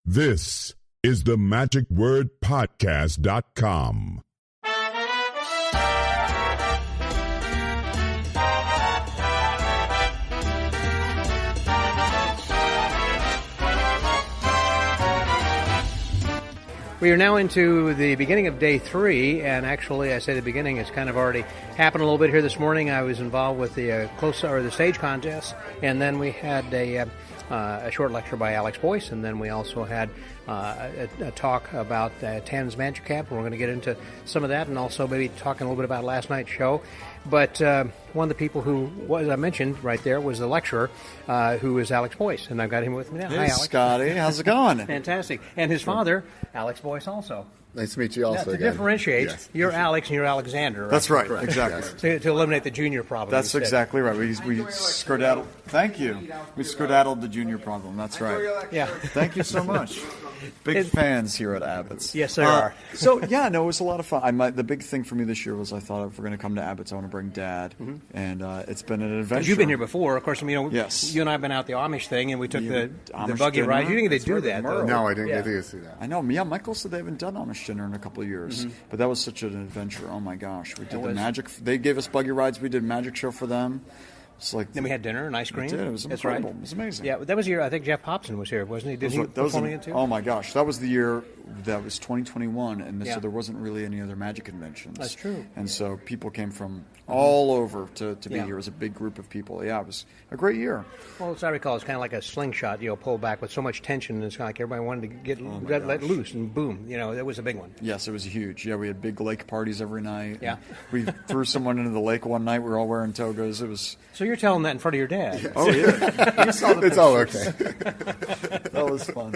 This is the magicwordpodcast.com. We are now into the beginning of day 3, and actually, I say the beginning, it's kind of already happened a little bit here this morning. I was involved with the the stage contest, and then we had a short lecture by Alex Boyce, and then we also had a talk about Tan's Magic Camp. We're going to get into some of that, and also maybe talking a little bit about last night's show. But one of the people who was I mentioned right there was the lecturer, who is Alex Boyce, and I've got him with me now. Hey, Hi, Alex. Scotty. How's it going? Fantastic. And his father, Alex Boyce, also. Nice to meet you also. Now, to again. differentiate, Yes. you're Alex and you're Alexander. Right? That's right. Correct. Exactly. Yes. To eliminate the junior problem. That's instead. exactly right. We skedaddled. Thank you. We skedaddled the junior problem. That's right. Yeah. Thank you so much. Big fans here at Abbott's. Yes, there are. So, yeah, no, it was a lot of fun. The big thing for me this year was I thought if we're going to come to Abbott's, I want to bring Dad. Mm-hmm. And it's been an adventure. Because you've been here before. Of course, yes. You and I have been out the Amish thing, and we took the Amish buggy dinner. ride. You didn't get to do that, though. No, I didn't get to see that. I know. Yeah, Michael said they haven't done Amish dinner in a couple of years. Mm-hmm. But that was such an adventure. Oh, my gosh. We did the magic. They gave us buggy rides. We did a magic show for them. It's like then we had dinner and ice cream. We did. It was incredible. Right. It was amazing. Yeah, that was the year I think Jeff Popson was here, wasn't he? Did he performing it too? Oh my gosh, that was the year. That was 2021, and yeah. so there wasn't really any other magic conventions. That's true. And so people came from all over to be here. It was a big group of people. Yeah, it was a great year. Well, as I recall, it's kind of like a slingshot, pull back with so much tension, and it's kind of like everybody wanted to get let loose, and boom, it was a big one. Yes, it was huge. Yeah, we had big lake parties every night. Yeah. We threw someone into the lake one night. We were all wearing togas. It was. So you're telling that in front of your dad? Yes. Oh yeah. You saw the it's all okay. That was fun.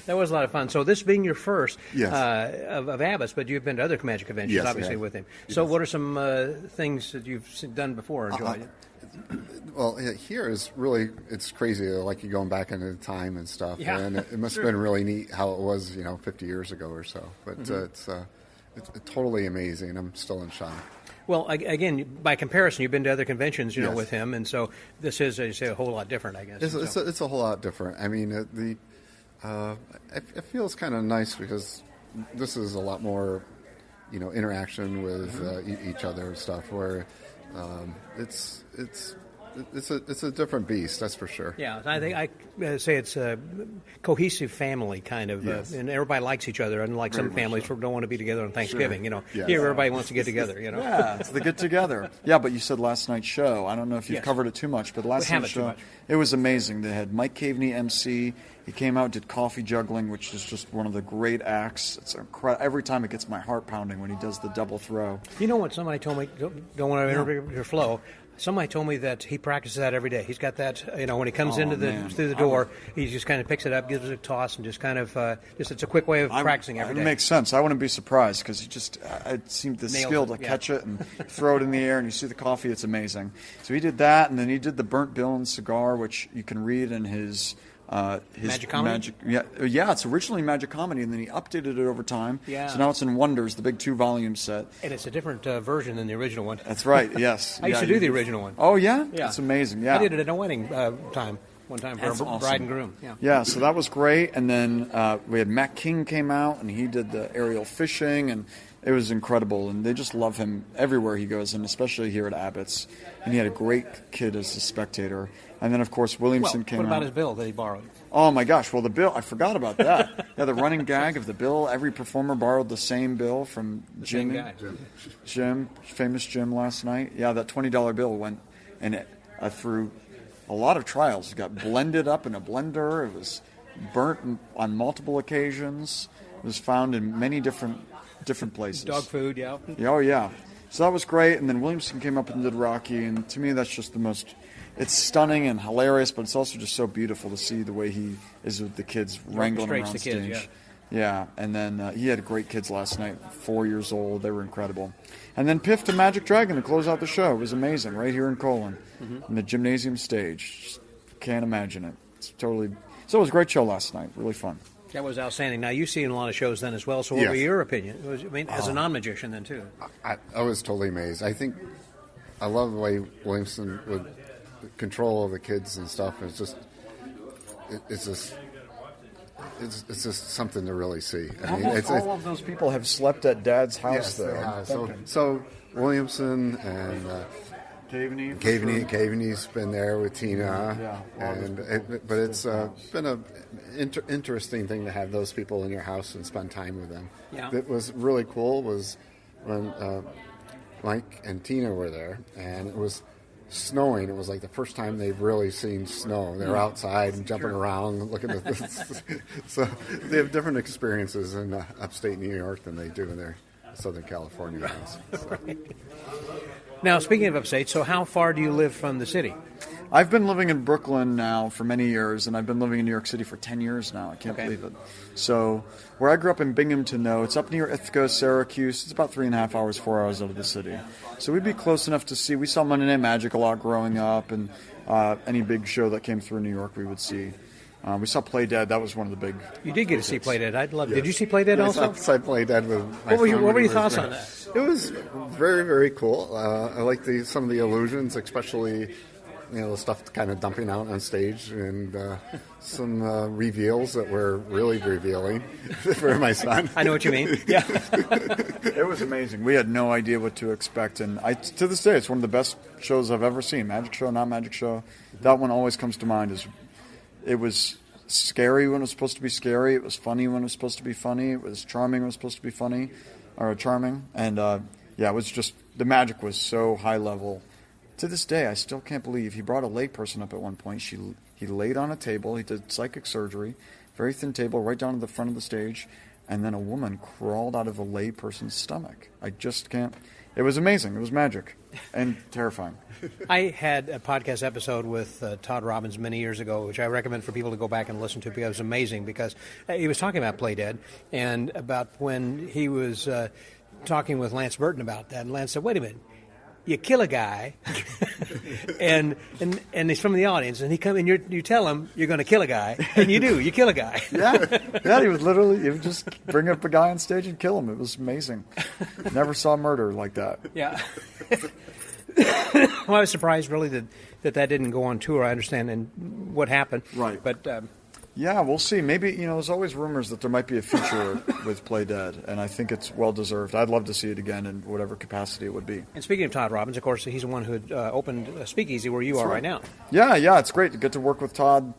That was a lot of fun. So this being your first yes. of Abbott's, but you've been to other magic conventions, yes, obviously, with him. So what are some things that you've done before or enjoyed? Well, here is really, it's crazy, like you're going back into time and stuff. Yeah. And it must have been really neat how it was, 50 years ago or so. But it's totally amazing. I'm still in shock. Well, again, by comparison, you've been to other conventions, yes. with him, and so this is, as you say, a whole lot different, I guess. It's a whole lot different. I mean, it feels kind of nice because this is a lot more, interaction with each other and stuff. Where it's a different beast, that's for sure. Yeah, I think I say it's a cohesive family kind of, yes. And everybody likes each other. Unlike some families who don't want to be together on Thanksgiving. Sure. Yes. Here everybody wants to get together. Yeah, it's the get together. Yeah, but you said last night's show. I don't know if you've covered it too much, but last night's show it was amazing. They had Mike Caveney MC. He came out, did coffee juggling, which is just one of the great acts. It's incredible. Every time it gets my heart pounding when he does the double throw. You know what somebody told me? Don't want to interrupt your flow. Somebody told me that he practices that every day. He's got that, when he comes through the door, he just kind of picks it up, gives it a toss, and just kind of, it's a quick way of practicing every day. It makes sense. I wouldn't be surprised because he just, it seemed the skill to catch it and throw it in the air, and you see the coffee, it's amazing. So he did that, and then he did the Burnt Bill and Cigar, which you can read in his Magic Comedy? Yeah, it's originally Magic Comedy, and then he updated it over time. Yeah. So now it's in Wonders, the big 2-volume set. And it's a different version than the original one. That's right, yes. I used to do the original one. Oh, yeah? Yeah. That's amazing, yeah. I did it at a wedding one time for a bride and groom. Yeah, so that was great. And then we had Matt King came out, and he did the aerial fishing, and it was incredible. And they just love him everywhere he goes, and especially here at Abbott's. And he had a great kid as a spectator. And then, of course, Williamson came out. What about his bill that he borrowed? Oh, my gosh. Well, the bill, I forgot about that. Yeah, the running gag of the bill. Every performer borrowed the same bill from Jimmy. Jim, famous Jim last night. Yeah, that $20 bill went and through a lot of trials. It got blended up in a blender. It was burnt on multiple occasions. It was found in many different places. Dog food, yeah. Oh, yeah. So that was great. And then Williamson came up and did Rocky. And to me, that's just the most... It's stunning and hilarious, but it's also just so beautiful to see the way he is with the kids wrangling around the stage. Kids, yeah, and then he had great kids last night, 4 years old. They were incredible. And then Piff to Magic Dragon to close out the show. It was amazing, right here in Colon, in the gymnasium stage. Just can't imagine it. It's totally... So it was a great show last night. Really fun. That was outstanding. Now, you've seen a lot of shows then as well, so what were your opinion? As a non-magician then, too. I was totally amazed. I love the way Williamson would control of the kids and stuff. It's just it's just something to really see. I mean, Almost all of those people have slept at Dad's house, yes, though. So Williamson and Caveney's been there with Tina, but it's been a interesting thing to have those people in your house and spend time with them. Yeah. That was really cool was when Mike and Tina were there, and it was snowing. It was like the first time they've really seen snow. They were outside and jumping around, looking at this. So they have different experiences in upstate New York than they do in their Southern California house. So. Right. Now, speaking of upstate, so how far do you live from the city? I've been living in Brooklyn now for many years, and I've been living in New York City for 10 years now. I can't believe it. So where I grew up in Binghamton, though, it's up near Ithaca, Syracuse. It's about 3.5 hours, 4 hours out of the city. So we'd be close enough to see. We saw Monday Night Magic a lot growing up, and any big show that came through New York we would see. We saw Play Dead. That was one of the big... You did get to see Play Dead. I'd love. Yes. Did you see Play Dead also? Yes, I Play Dead with my What were your thoughts on that? It was very, very cool. I like some of the illusions, especially the stuff kind of dumping out on stage, and some reveals that were really revealing for my son. I know what you mean. Yeah. It was amazing. We had no idea what to expect, and to this day, it's one of the best shows I've ever seen. Magic show, not magic show. That one always comes to mind. It was scary when it was supposed to be scary. It was funny when it was supposed to be funny. It was charming when it was supposed to be funny, or charming. And it was just, the magic was so high level. To this day, I still can't believe he brought a layperson up at one point. He laid on a table. He did psychic surgery, very thin table, right down to the front of the stage, and then a woman crawled out of a layperson's stomach. I just can't. It was amazing. It was magic and terrifying. I had a podcast episode with Todd Robbins many years ago, which I recommend for people to go back and listen to because it was amazing. Because he was talking about Play Dead and about when he was talking with Lance Burton about that. And Lance said, "Wait a minute. You kill a guy, and he's from the audience, and you tell him you're going to kill a guy, and you do. You kill a guy." Yeah. He would just bring up a guy on stage and kill him. It was amazing. Never saw murder like that. Yeah. Well, I was surprised really that didn't go on tour. I understand and what happened. Right. But yeah, we'll see. Maybe, there's always rumors that there might be a feature with Play Dead, and I think it's well-deserved. I'd love to see it again in whatever capacity it would be. And speaking of Todd Robbins, of course, he's the one who had opened Speakeasy where you are right now. Yeah, it's great to get to work with Todd.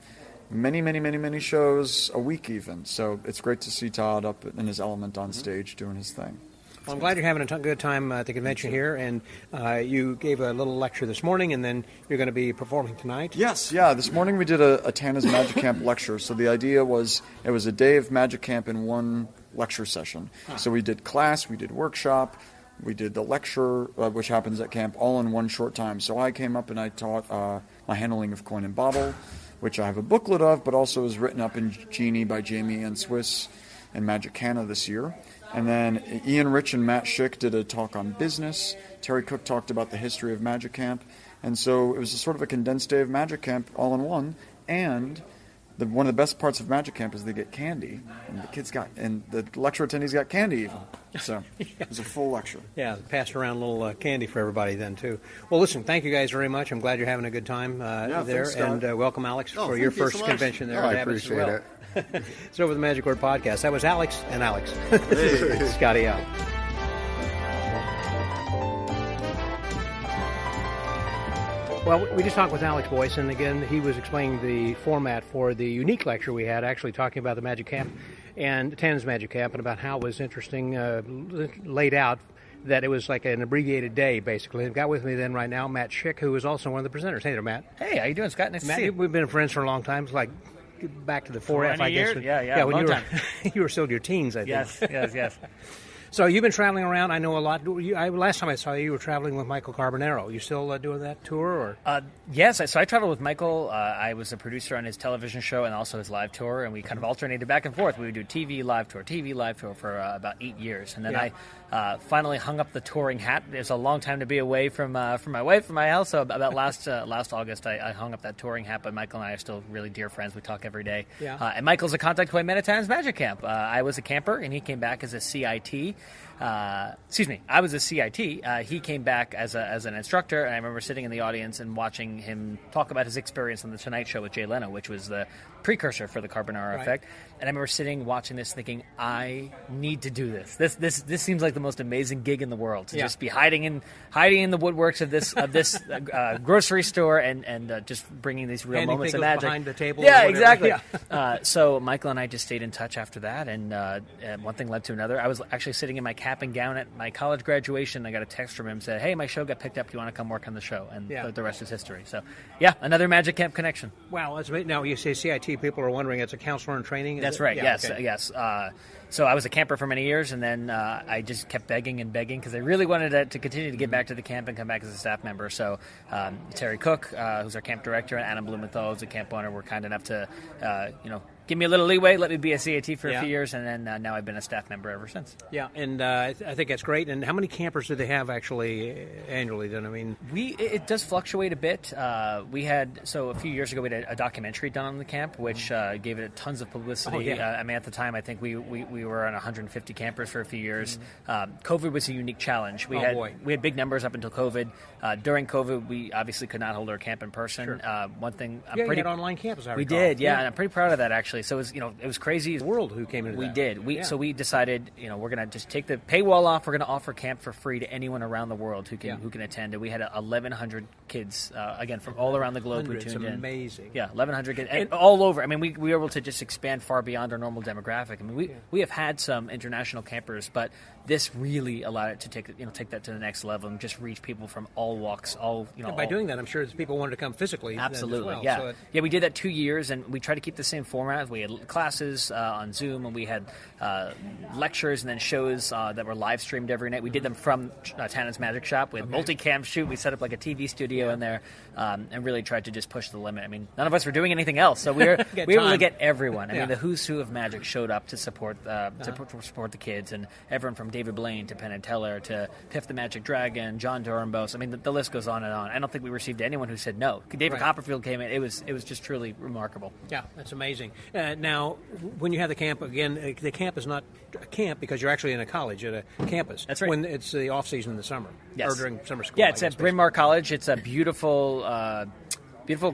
Many shows a week even. So it's great to see Todd up in his element on stage doing his thing. Well, I'm glad you're having a good time at the convention here, and you gave a little lecture this morning, and then you're going to be performing tonight. Yes, this morning we did a Tana's Magic Camp lecture. So the idea was it was a day of Magic Camp in one lecture session. So we did class, we did workshop, we did the lecture, which happens at camp, all in one short time. So I came up and I taught my handling of coin and bottle, which I have a booklet of, but also is written up in Genie by Jamie Ann Swiss and Magic Canna this year. And then Ian Rich and Matt Schick did a talk on business. Terry Cook talked about the history of Magic Camp. And so it was a sort of a condensed day of Magic Camp all in one. And one of the best parts of Magic Camp is they get candy. And the lecture attendees got candy even. So it was a full lecture. Yeah, passed around a little candy for everybody then, too. Well, listen, thank you guys very much. I'm glad you're having a good time there. Thanks, Scott. And welcome, Alex, for your first convention there at Abbott as well. I appreciate it. It's over the Magic Word Podcast. That was Alex and Alex. Scotty out. Well, we just talked with Alex Boyce, and again, he was explaining the format for the unique lecture we had, actually talking about the Magic Camp and Tana's Magic Camp, and about how it was interesting, laid out, that it was like an abbreviated day, basically. I've got with me then right now Matt Schick, who is also one of the presenters. Hey there, Matt. Hey, how you doing, Scott? Nice to see you. We've been friends for a long time. It's like back to the 4F, I guess. Yeah, when long time. You were still in your teens, I think. Yes. So you've been traveling around, I know a lot. Last time I saw you, you were traveling with Michael Carbonaro. You still doing that tour? Or? Yes, so I traveled with Michael. I was a producer on his television show and also his live tour, and we kind of alternated back and forth. We would do TV, live tour for about 8 years. And then I finally hung up the touring hat. It was a long time to be away from my wife, from my house, so about last August I hung up that touring hat, but Michael and I are still really dear friends. We talk every day. Yeah. And Michael's a contact toy man at Tana's Magic Camp. I was a camper, and he came back as a CIT. I was a CIT. He came back as an instructor, and I remember sitting in the audience and watching him talk about his experience on The Tonight Show with Jay Leno, which was the precursor for the carbonara effect. And I remember sitting, watching this, thinking, I need to do this. This seems like the most amazing gig in the world, to just be hiding in the woodworks of this grocery store and just bringing these real moments of magic behind the table. Yeah, exactly. So Michael and I just stayed in touch after that, and one thing led to another. I was actually sitting in my cap and gown at my college graduation. I got a text from him, said, "Hey, my show got picked up. Do you want to come work on the show?" And the rest is history. So, another Magic Camp connection. Wow, that's amazing. Now, you say CIT, people are wondering, it's a counselor in training? That's right, yes. So I was a camper for many years, and then I just kept begging because I really wanted to continue to get back to the camp and come back as a staff member. So Terry Cook, who's our camp director, and Adam Blumenthal, who's a camp owner, were kind enough to, give me a little leeway, let me be a CAT for a few years, and then now I've been a staff member ever since. Yeah, and I think that's great. And how many campers do they have actually annually then? I mean, it does fluctuate a bit. We had, a few years ago, we had a documentary done on the camp, which gave it tons of publicity. At the time, I think we were on 150 campers for a few years. COVID was a unique challenge. We had big numbers up until COVID. During COVID, we obviously could not hold our camp in person. Sure. One thing, you had online camp, as I recall. We did, and I'm pretty proud of that, actually. So it was crazy. The world who came into we that. Did. So we decided, we're going to just take the paywall off. We're going to offer camp for free to anyone around the world who can attend. And we had 1,100 kids, again, from all around the globe who tuned in. Amazing. Yeah, 1,100 kids, and all over. I mean, we were able to just expand far beyond our normal demographic. I mean, we have had some international campers, but this really allowed it to take that to the next level and just reach people from all walks, And by doing that, I'm sure people wanted to come physically. Absolutely, as well. We did that 2 years, and we tried to keep the same format. We had classes on Zoom, and we had lectures and then shows that were live streamed every night. We did them from Tannen's Magic Shop with multicam shoot. We set up like a TV studio in there, and really tried to just push the limit. I mean, none of us were doing anything else, so we were able to get everyone. I mean, the who's who of magic showed up to support the kids, and everyone from David Blaine to Penn and Teller to Piff the Magic Dragon, John Dornbos. I mean, the list goes on and on. I don't think we received anyone who said no. David Copperfield came in. It was just truly remarkable. Yeah, that's amazing. Now, when you have the camp, again, the camp is not a camp because you're actually in a college at a campus. That's right. When it's the off season in the summer. Yes. Or during summer school. Yeah, it's at Bryn Mawr College. It's a beautiful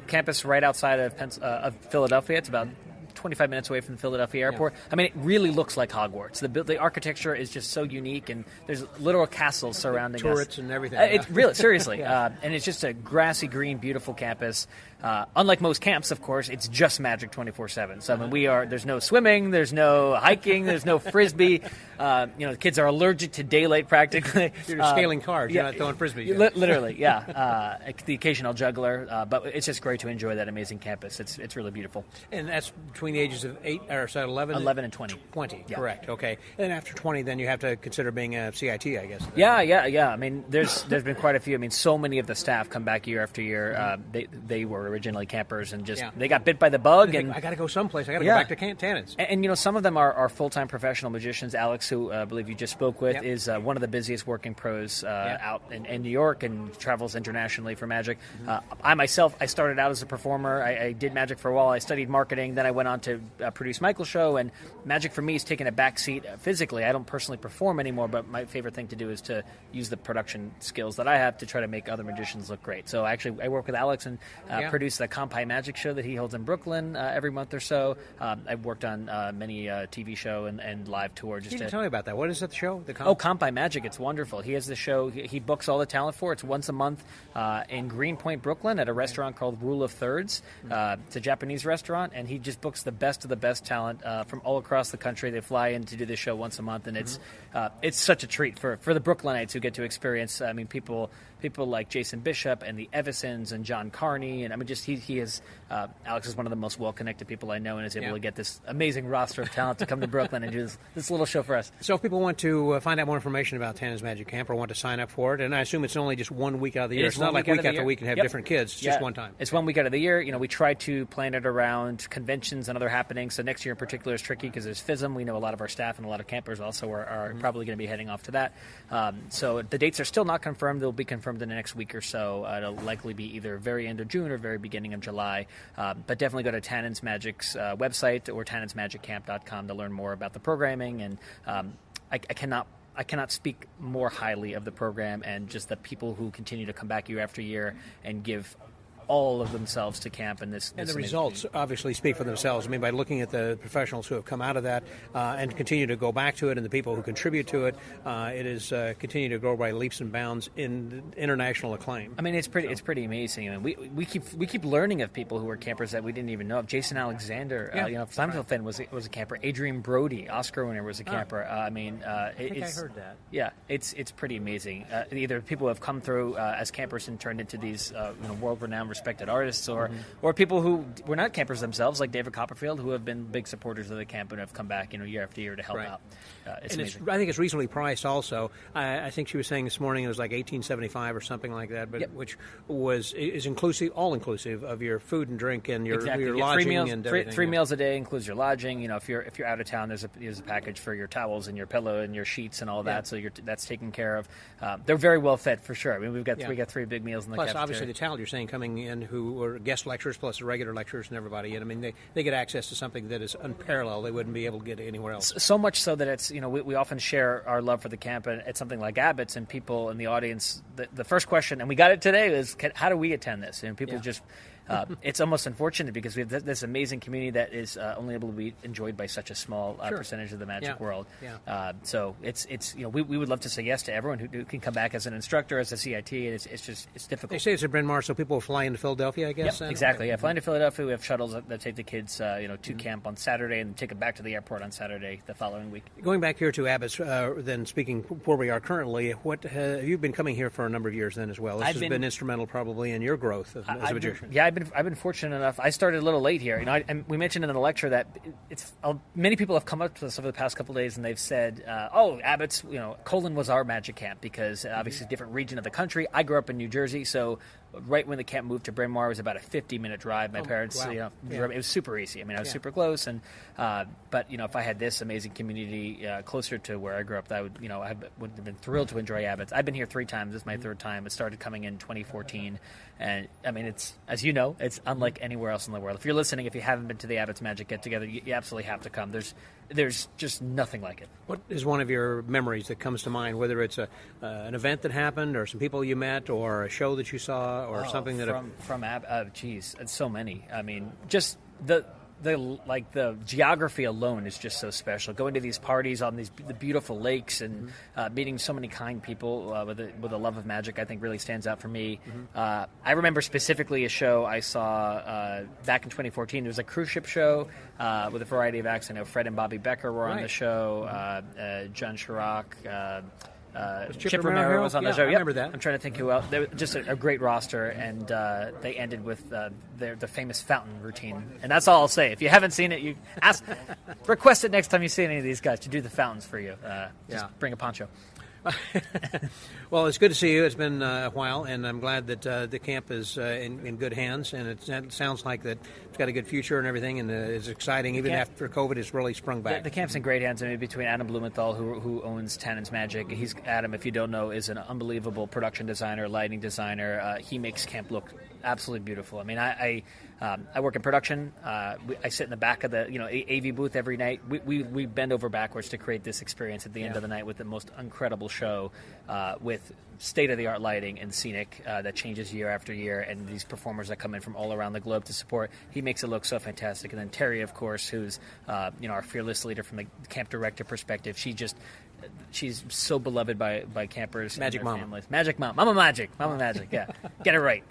campus right outside of Philadelphia. It's about 25 minutes away from the Philadelphia airport. I mean, it really looks like Hogwarts. The architecture is just so unique, and there's literal castles surrounding us. Turrets and everything. It's really, seriously. And it's just a grassy green, beautiful campus. Unlike most camps, of course, it's just Magic 24/7. So I mean, there's no swimming, there's no hiking, there's no frisbee. The kids are allergic to daylight practically. You're scaling cards. You're not throwing frisbees. Literally, the occasional juggler, but it's just great to enjoy that amazing campus. It's really beautiful. And that's between the ages of 11 and 20. 20, correct. Okay. And after 20, then you have to consider being a CIT, I guess. Yeah. I mean, there's been quite a few. I mean, so many of the staff come back year after year. They were originally campers and they got bit by the bug. And I got to go someplace. I got to go back to Tannen's. And some of them are full-time professional magicians. Alex, who I believe you just spoke with, is one of the busiest working pros out in New York and travels internationally for magic. I started out as a performer. I did magic for a while. I studied marketing. Then I went on to produce Michael's show, and magic for me is taking a back seat physically. I don't personally perform anymore, but my favorite thing to do is to use the production skills that I have to try to make other magicians look great. So I work with Alex and produce the Kampai Magic show that he holds in Brooklyn every month or so. I've worked on many TV show and live tour. You didn't tell me about that. What is that show? Kampai Magic. It's wonderful. He has the show. He books all the talent for it. It's once a month in Greenpoint, Brooklyn, at a restaurant called Rule of Thirds. It's a Japanese restaurant, and he just books the best of the best talent from all across the country. They fly in to do this show once a month, and it's such a treat for the Brooklynites who get to experience. I mean, people like Jason Bishop and the Evisons and John Carney, and I mean, just he is Alex is one of the most well-connected people I know, and is able to get this amazing roster of talent to come to Brooklyn and do this little show for us. So if people want to find out more information about Tannen's Magic Camp or want to sign up for it, and I assume it's only just 1 week out of the year. It's not like week after week and have different kids. It's just one time. It's 1 week out of the year. We try to plan it around conventions and other happenings. So next year in particular is tricky because there's FISM. We know a lot of our staff and a lot of campers also are probably going to be heading off to that. So the dates are still not confirmed. They'll be confirmed in the next week or so. It'll likely be either very end of June or very beginning of July. But definitely go to Tannen's Magic's website or tannensmagiccamp.com to learn more about the programming. And I cannot speak more highly of the program and just the people who continue to come back year after year and give all of themselves to camp. And the results obviously speak for themselves. I mean, by looking at the professionals who have come out of that and continue to go back to it, and the people who contribute to it, it is continuing to grow by leaps and bounds in international acclaim. I mean, it's pretty amazing. I mean, we keep learning of people who are campers that we didn't even know of. Jason Alexander, Seinfeld fan was a camper. Adrian Brody, Oscar winner, was a camper. I heard that. Yeah, it's pretty amazing. Either people who have come through as campers and turned into these world-renowned, respected artists, or people who were not campers themselves, like David Copperfield, who have been big supporters of the camp and have come back year after year to help out. It's amazing. I think it's reasonably priced also. I think she was saying this morning it was like $18.75 or something like that, but which is all inclusive of your food and drink and your lodging and everything. Three meals a day includes your lodging. If you're out of town, there's a package for your towels and your pillow and your sheets and all that. So that's taken care of. They're very well fed for sure. I mean, we got 3 big meals in the cafeteria. Plus, obviously, the talent you're saying coming in who are guest lecturers plus the regular lecturers and everybody. And I mean, they get access to something that is unparalleled. They wouldn't be able to get anywhere else. So much so that it's we often share our love for the camp at something like Abbott's, and people in the audience. The first question, and we got it today, is how do we attend this? And people just. It's almost unfortunate because we have this amazing community that is only able to be enjoyed by such a small percentage of the magic world. So it's we would love to say yes to everyone who can come back as an instructor, as a CIT, and it's difficult. They say it's at Bryn Mawr, so people will fly into Philadelphia, I guess. Yep, exactly. Yeah, fly into Philadelphia. We have shuttles that take the kids to camp on Saturday and take them back to the airport on Saturday the following week. Going back here to Abbott's, then speaking where we are currently, what you've been coming here for a number of years then as well. This has been instrumental probably in your growth as a magician. I've been fortunate enough. I started a little late here. And we mentioned in the lecture that many people have come up to us over the past couple of days and they've said, Abbott's, Colon was our magic camp because obviously a different region of the country. I grew up in New Jersey, so right when the camp moved to Bryn Mawr, it was about a 50-minute drive. My parents, it was super easy. I mean, I was super close, and but if I had this amazing community closer to where I grew up, I would have been thrilled to enjoy Abbott's. I've been here 3 times. This is my 3rd time. It started coming in 2014, and I mean, it's, as you know, it's unlike anywhere else in the world. If you're listening, if you haven't been to the Abbott's Magic Get Together, you absolutely have to come. There's just nothing like it. What is one of your memories that comes to mind, whether it's an event that happened or some people you met or a show that you saw or something that... From Abbott, geez, it's so many. I mean, just the geography alone is just so special. Going to these parties on the beautiful lakes and meeting so many kind people with a love of magic, I think really stands out for me. I remember specifically a show I saw back in 2014. There was a cruise ship show with a variety of acts. I know Fred and Bobby Becker were on the show. John Chirac. Chip Romero was on the show. I remember that. I'm trying to think who else. They were just a great roster, and they ended with the famous fountain routine. And that's all I'll say. If you haven't seen it, you request it next time you see any of these guys to do the fountains for you. Just bring a poncho. Well, it's good to see you. It's been a while, and I'm glad that the camp is in good hands, and it sounds like that it's got a good future and everything, and it's exciting. Even after COVID, it's really sprung back. The camp's in great hands. I mean, between Adam Blumenthal, who owns Tannen's Magic, Adam, if you don't know, is an unbelievable production designer, lighting designer. He makes camp look absolutely beautiful. I mean, I work in production. I sit in the back of the AV booth every night. We bend over backwards to create this experience at the end of the night with the most incredible show with state-of-the-art lighting and scenic that changes year after year, and these performers that come in from all around the globe to support. He makes it look so fantastic. And then Terry, of course, who's our fearless leader from the camp director perspective. She's so beloved by campers. Magic and their Mama. families. Magic Mom. Mama Magic. Yeah. Get it right.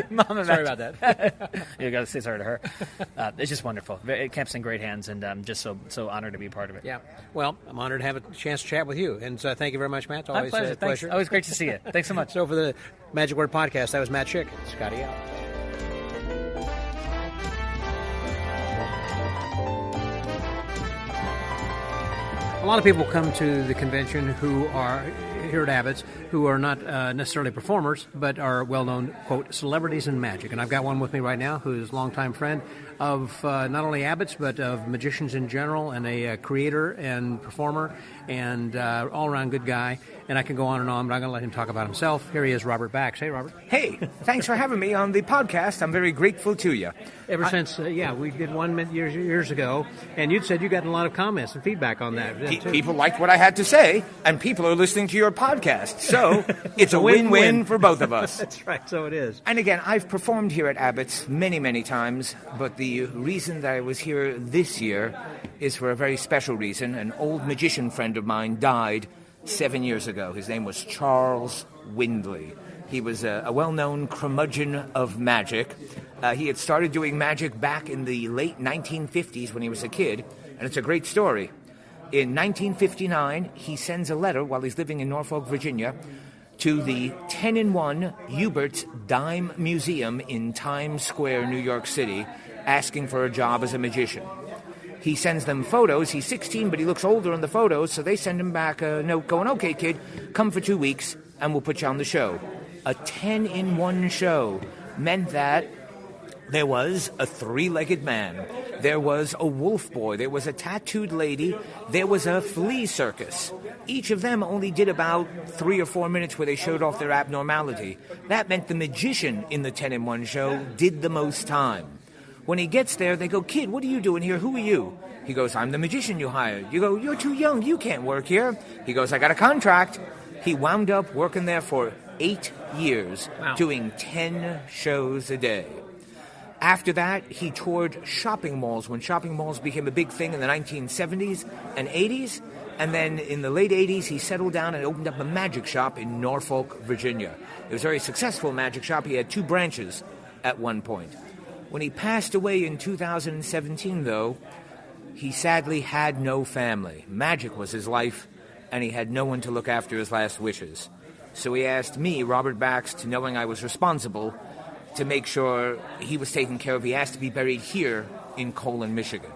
Mama Sorry Magic. about that. You got to say sorry to her. It's just wonderful. Camp's in great hands, and I'm just so honored to be a part of it. Yeah. Well, I'm honored to have a chance to chat with you, and thank you very much, Matt. It's always my pleasure. a pleasure. Thanks. Always great to see you. Thanks so much. So for the Magic Word Podcast, that was Matt Schick. Scotty out. A lot of people come to the convention who are here at Abbott's who are not necessarily performers, but are well-known, quote, celebrities in magic. And I've got one with me right now who's a longtime friend of not only Abbott's, but of magicians in general, and a creator and performer, and all-around good guy. And I can go on and on, but I'm going to let him talk about himself. Here he is, Robert Bax. Hey, Robert. Hey, thanks for having me on the podcast. I'm very grateful to you. Ever since, we did one years ago, and you'd said you got a lot of comments and feedback on that. People liked what I had to say, and people are listening to your your podcast. So it's a win-win for both of us. That's right, so it is. And again, I've performed here at Abbott's many, many times, but the reason that I was here this year is for a very special reason. An old magician friend of mine died 7 years ago. His name was Charles Windley. He was a well-known curmudgeon of magic. He had started doing magic back in the late 1950s when he was a kid, and it's a great story. In 1959, he sends a letter while he's living in Norfolk, Virginia, to the 10-in-1 Hubert's Dime Museum in Times Square, New York City, asking for a job as a magician. He sends them photos. He's 16, but he looks older in the photos, so they send him back a note going, "Okay, kid, come for 2 weeks, and we'll put you on the show." A 10-in-1 show meant that there was a 3-legged man, there was a wolf boy, there was a tattooed lady, there was a flea circus. Each of them only did about 3 or 4 minutes where they showed off their abnormality. That meant the magician in the 10-in-1 show did the most time. When he gets there, they go, "Kid, what are you doing here? Who are you?" He goes, "I'm the magician you hired." You go, "You're too young, you can't work here." He goes, "I got a contract." He wound up working there for 8 years, doing 10 shows a day. After that, he toured shopping malls when shopping malls became a big thing in the 1970s and 80s. And then in the late 80s, he settled down and opened up a magic shop in Norfolk, Virginia. It was a very successful magic shop. He had 2 branches at one point. When he passed away in 2017, though, he sadly had no family. Magic was his life, and he had no one to look after his last wishes. So he asked me, Robert Baxt, knowing I was responsible, to make sure he was taken care of. He asked to be buried here in Colon, Michigan.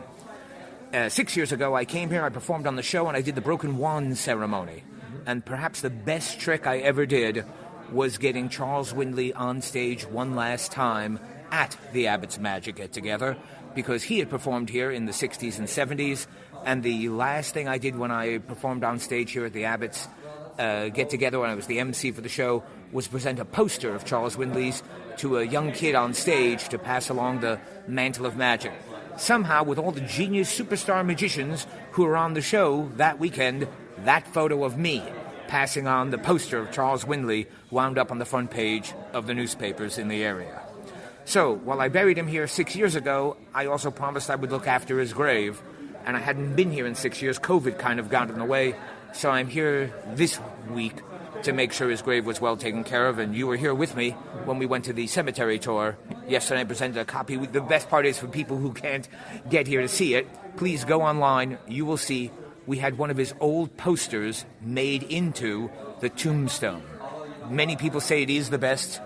6 years ago, I came here, I performed on the show, and I did the broken wand ceremony. And perhaps the best trick I ever did was getting Charles Windley on stage one last time at the Abbott's Magic Get-Together, because he had performed here in the 60s and 70s, and the last thing I did when I performed on stage here at the Abbott's Get-Together, when I was the MC for the show, was present a poster of Charles Windley's to a young kid on stage to pass along the mantle of magic. Somehow, with all the genius superstar magicians who were on the show that weekend, that photo of me passing on the poster of Charles Windley wound up on the front page of the newspapers in the area. So, while I buried him here 6 years ago, I also promised I would look after his grave, and I hadn't been here in 6 years. COVID kind of got in the way, so I'm here this week to make sure his grave was well taken care of, and you were here with me when we went to the cemetery tour. Yesterday I presented a copy. The best part is for people who can't get here to see it, please go online. You will see we had one of his old posters made into the tombstone. Many people say it is the best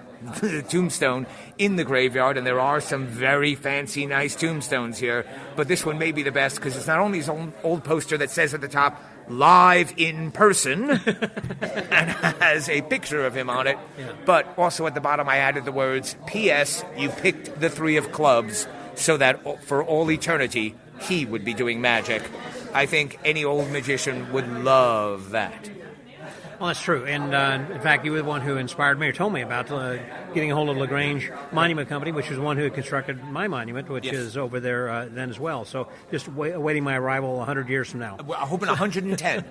tombstone in the graveyard, and there are some very fancy, nice tombstones here, but this one may be the best because it's not only his old poster that says at the top, "Live in person," and has a picture of him on it, but also at the bottom I added the words, "P.S. You picked the 3 of clubs so that for all eternity he would be doing magic." I think any old magician would love that. Well, that's true. And in fact, you were the one who inspired me or told me about getting a hold of LaGrange Monument Company, which is the one who had constructed my monument, which is over there then as well. So just awaiting my arrival 100 years from now. Well, I'm hoping 110,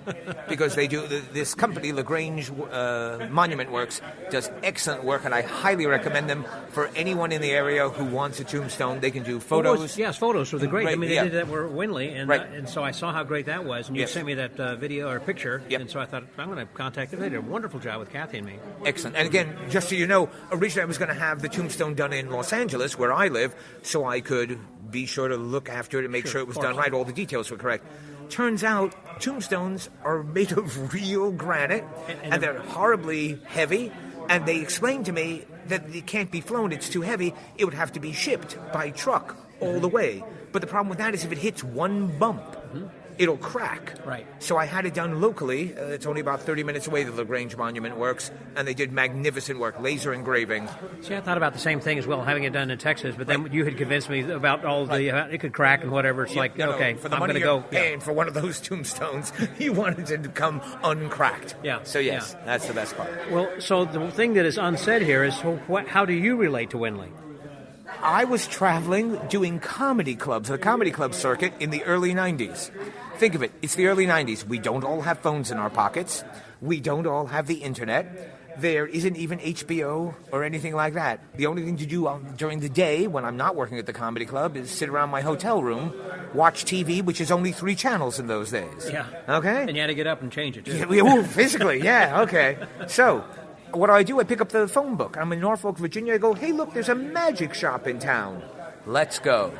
because they do this company, LaGrange Monument Works, does excellent work, and I highly recommend them for anyone in the area who wants a tombstone. They can do photos. Yes, photos were the great. Right, I mean, they did that with Windley, and, right. And so I saw how great that was, and you sent me that video or picture, and so I thought, I'm going to contact them. They did a wonderful job with Kathy and me. Excellent. And again, just so you know, originally I was going to have the tombstone done in Los Angeles, where I live, so I could be sure to look after it and make sure it was done right, all the details were correct. Turns out, tombstones are made of real granite, and they're horribly heavy, and they explained to me that it can't be flown, it's too heavy, it would have to be shipped by truck all the way. But the problem with that is if it hits one bump, it'll crack. Right. So I had it done locally. It's only about 30 minutes away, the LaGrange Monument Works, and they did magnificent work, laser engraving. See, I thought about the same thing as well, having it done in Texas, but then you had convinced me about all the, it could crack and whatever. It's okay, for the I'm money going to you're go. paying for one of those tombstones, you wanted it to come uncracked. Yeah. So yes, that's the best part. Well, so the thing that is unsaid here is, how do you relate to Windley? I was traveling doing comedy clubs, the comedy club circuit in the early 90s. Think of it. It's the early 90s. We don't all have phones in our pockets. We don't all have the internet. There isn't even HBO or anything like that. The only thing to do during the day when I'm not working at the comedy club is sit around my hotel room, watch TV, which is only 3 channels in those days. Yeah. Okay? And you had to get up and change it, too. Yeah, physically, yeah, okay. So, what do? I pick up the phone book. I'm in Norfolk, Virginia. I go, hey, look, there's a magic shop in town. Let's go.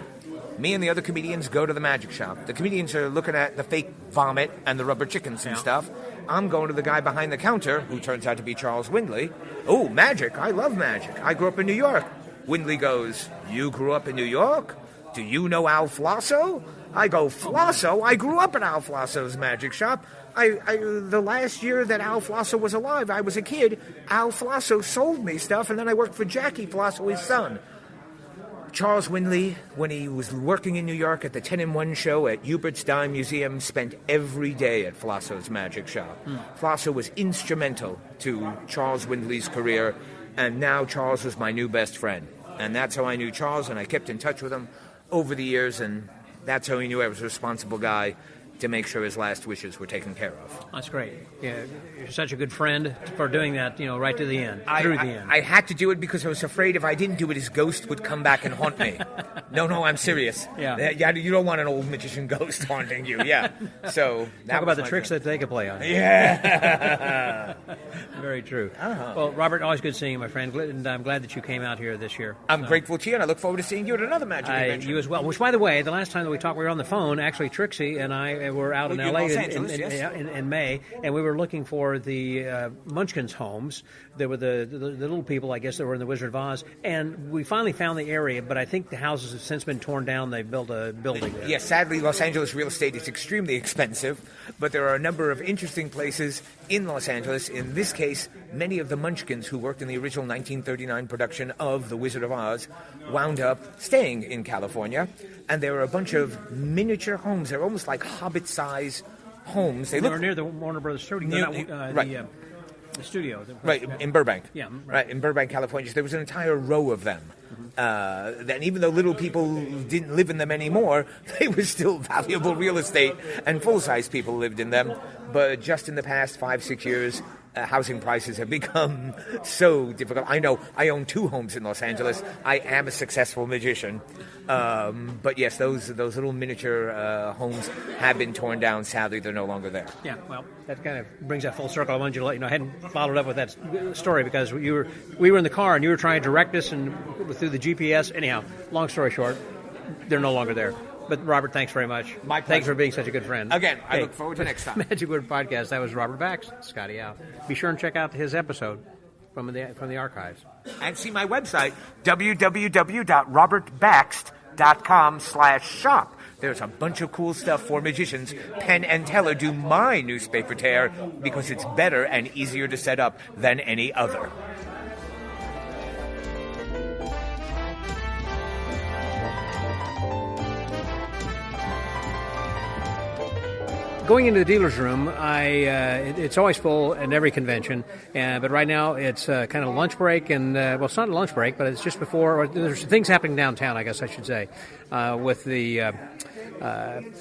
Me and the other comedians go to the magic shop. The comedians are looking at the fake vomit and the rubber chickens and stuff. I'm going to the guy behind the counter, who turns out to be Charles Windley. Oh, magic. I love magic. I grew up in New York. Windley goes, you grew up in New York? Do you know Al Flosso? I go, Flosso? I grew up at Al Flosso's magic shop. The last year that Al Flosso was alive, I was a kid. Al Flosso sold me stuff, and then I worked for Jackie Flosso, his son. Charles Windley, when he was working in New York at the 10-in-1 show at Hubert's Dime Museum, spent every day at Flosso's magic shop. Flosso was instrumental to Charles Windley's career, and now Charles was my new best friend. And that's how I knew Charles, and I kept in touch with him over the years, and that's how he knew I was a responsible guy to make sure his last wishes were taken care of. That's great. Yeah, you're such a good friend for doing that, right to the end, through the end. I had to do it because I was afraid if I didn't do it, his ghost would come back and haunt me. No, I'm serious. Yeah, you don't want an old magician ghost haunting you. Yeah. So talk about the tricks that they could play on. Yeah. Very true. Uh-huh. Well, Robert, always good seeing you, my friend, and I'm glad that you came out here this year. I'm grateful to you, and I look forward to seeing you at another magic convention. You as well. Which, by the way, the last time that we talked, we were on the phone. Actually, Trixie and I were out in L.A. in May, and we were looking for the Munchkins homes. There were the little people, I guess, that were in the Wizard of Oz, and we finally found the area, but I think the houses have since been torn down. They've built a building there. Yes, sadly, Los Angeles real estate is extremely expensive, but there are a number of interesting places in Los Angeles. In this case, many of the Munchkins who worked in the original 1939 production of The Wizard of Oz wound up staying in California, and there are a bunch of miniature homes. They're almost like Hobbit-size homes. They were near the Warner Brothers studio. Right. The studio. Right, in Burbank. Yeah. Right, in Burbank, California. There was an entire row of them. And even though little people didn't live in them anymore, they were still valuable real estate, and full-size people lived in them. But just in the past 5-6 years, housing prices have become so difficult. I know I own 2 homes in Los Angeles. I am a successful magician. But yes, those little miniature homes have been torn down. Sadly, they're no longer there. Yeah, well, that kind of brings that full circle. I wanted you to let you know. I hadn't followed up with that story because we were in the car and you were trying to direct us and through the GPS. Anyhow, long story short, they're no longer there. But Robert, thanks very much. My pleasure. Thanks for being such a good friend. Again, I look forward to next time. Magic Word Podcast. That was Robert Bax, Scotty out. Be sure and check out his episode from the archives. And see my website, www.robertbaxt.com/shop. There's a bunch of cool stuff for magicians. Penn and Teller do my newspaper tear because it's better and easier to set up than any other. Going into the dealer's room, it's always full at every convention, but right now it's kind of lunch break, and it's not a lunch break, but it's just before, or there's things happening downtown, I guess I should say, with the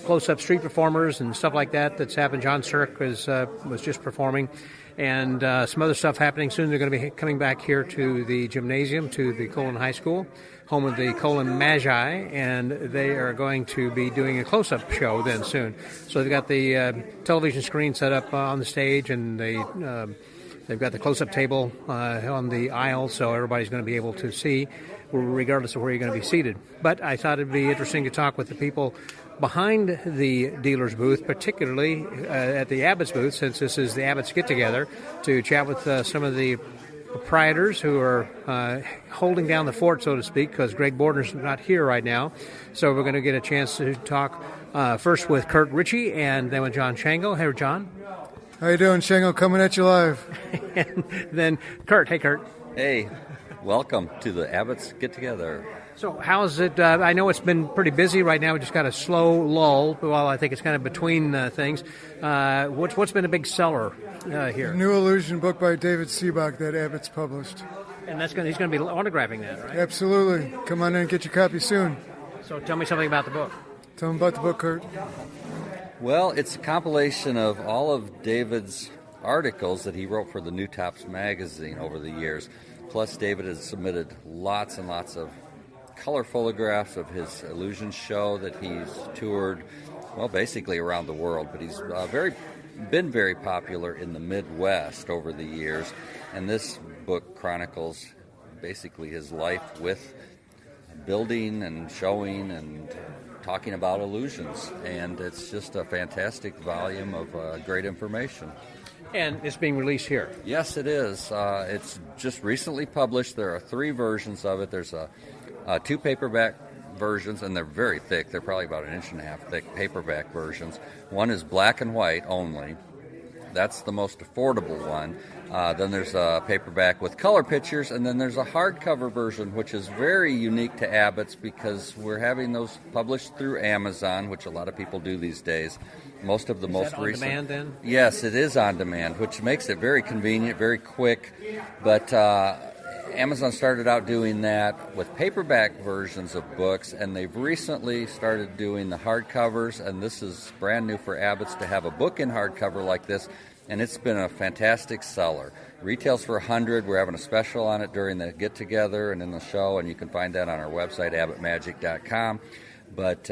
close-up street performers and stuff like that's happened. John Cirque was just performing, and some other stuff happening soon. They're going to be coming back here to the gymnasium, to the Colon High School, home of the Colon Magi, and they are going to be doing a close-up show then soon. So they've got the television screen set up on the stage, and they've got the close-up table on the aisle, so everybody's going to be able to see, regardless of where you're going to be seated. But I thought it'd be interesting to talk with the people behind the dealer's booth, particularly at the Abbott's booth, since this is the Abbott's get-together, to chat with some of the proprietors who are holding down the fort, so to speak, because Greg Bordner's not here right now. So we're going to get a chance to talk first with Kurt Ritchie and then with John Shango. Hey, John. How you doing, Shango? Coming at you live. And then Kurt. Hey, Kurt. Hey, welcome to the Abbott's get-together. So how's it? I know it's been pretty busy right now. We just got a slow lull. Well, I think it's kind of between things. What's been a big seller here? New Illusion book by David Seabach that Abbott's published. And he's going to be autographing that, right? Absolutely. Come on in and get your copy soon. So tell me something about the book. Tell them about the book, Kurt. Well, it's a compilation of all of David's articles that he wrote for the New Tops magazine over the years. Plus, David has submitted lots and lots of color photographs of his illusion show that he's toured, well, basically around the world. But he's been very popular in the Midwest over the years. And this book chronicles basically his life with building and showing and talking about illusions, and it's just a fantastic volume of great information. And it's being released here. Yes, it is. It's just recently published. There are 3 versions of it. There's 2 paperback versions, and they're very thick. They're probably about 1.5 inches thick paperback versions. One is black and white only. That's the most affordable one. Then there's a paperback with color pictures, and then there's a hardcover version, which is very unique to Abbott's because we're having those published through Amazon, which a lot of people do these days. Most of the most recent. Is that on demand then? Yes, it is on demand, which makes it very convenient, very quick. But Amazon started out doing that with paperback versions of books, and they've recently started doing the hardcovers, and this is brand new for Abbott's to have a book in hardcover like this, and it's been a fantastic seller. Retails for $100. We're having a special on it during the get-together and in the show, and you can find that on our website, abbottmagic.com. But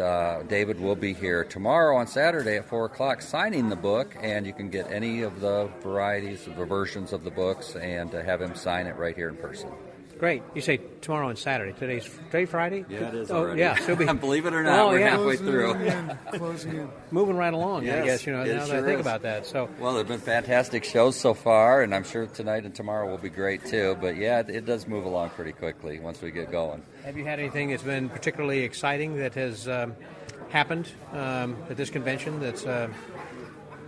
David will be here tomorrow on Saturday at 4 o'clock signing the book, and you can get any of the varieties of the versions of the books and have him sign it right here in person. Great. You say tomorrow and Saturday. Today's Friday? Yeah, it is Oh, already. yeah. So believe it or not, we're halfway through. Closing in. Moving right along, Yes, I guess, it now that I sure think is. about that. So, Well, there have been fantastic shows so far, and I'm sure tonight and tomorrow will be great too. But yeah, it does move along pretty quickly once we get going. have you had anything that's been particularly exciting that has happened at this convention that's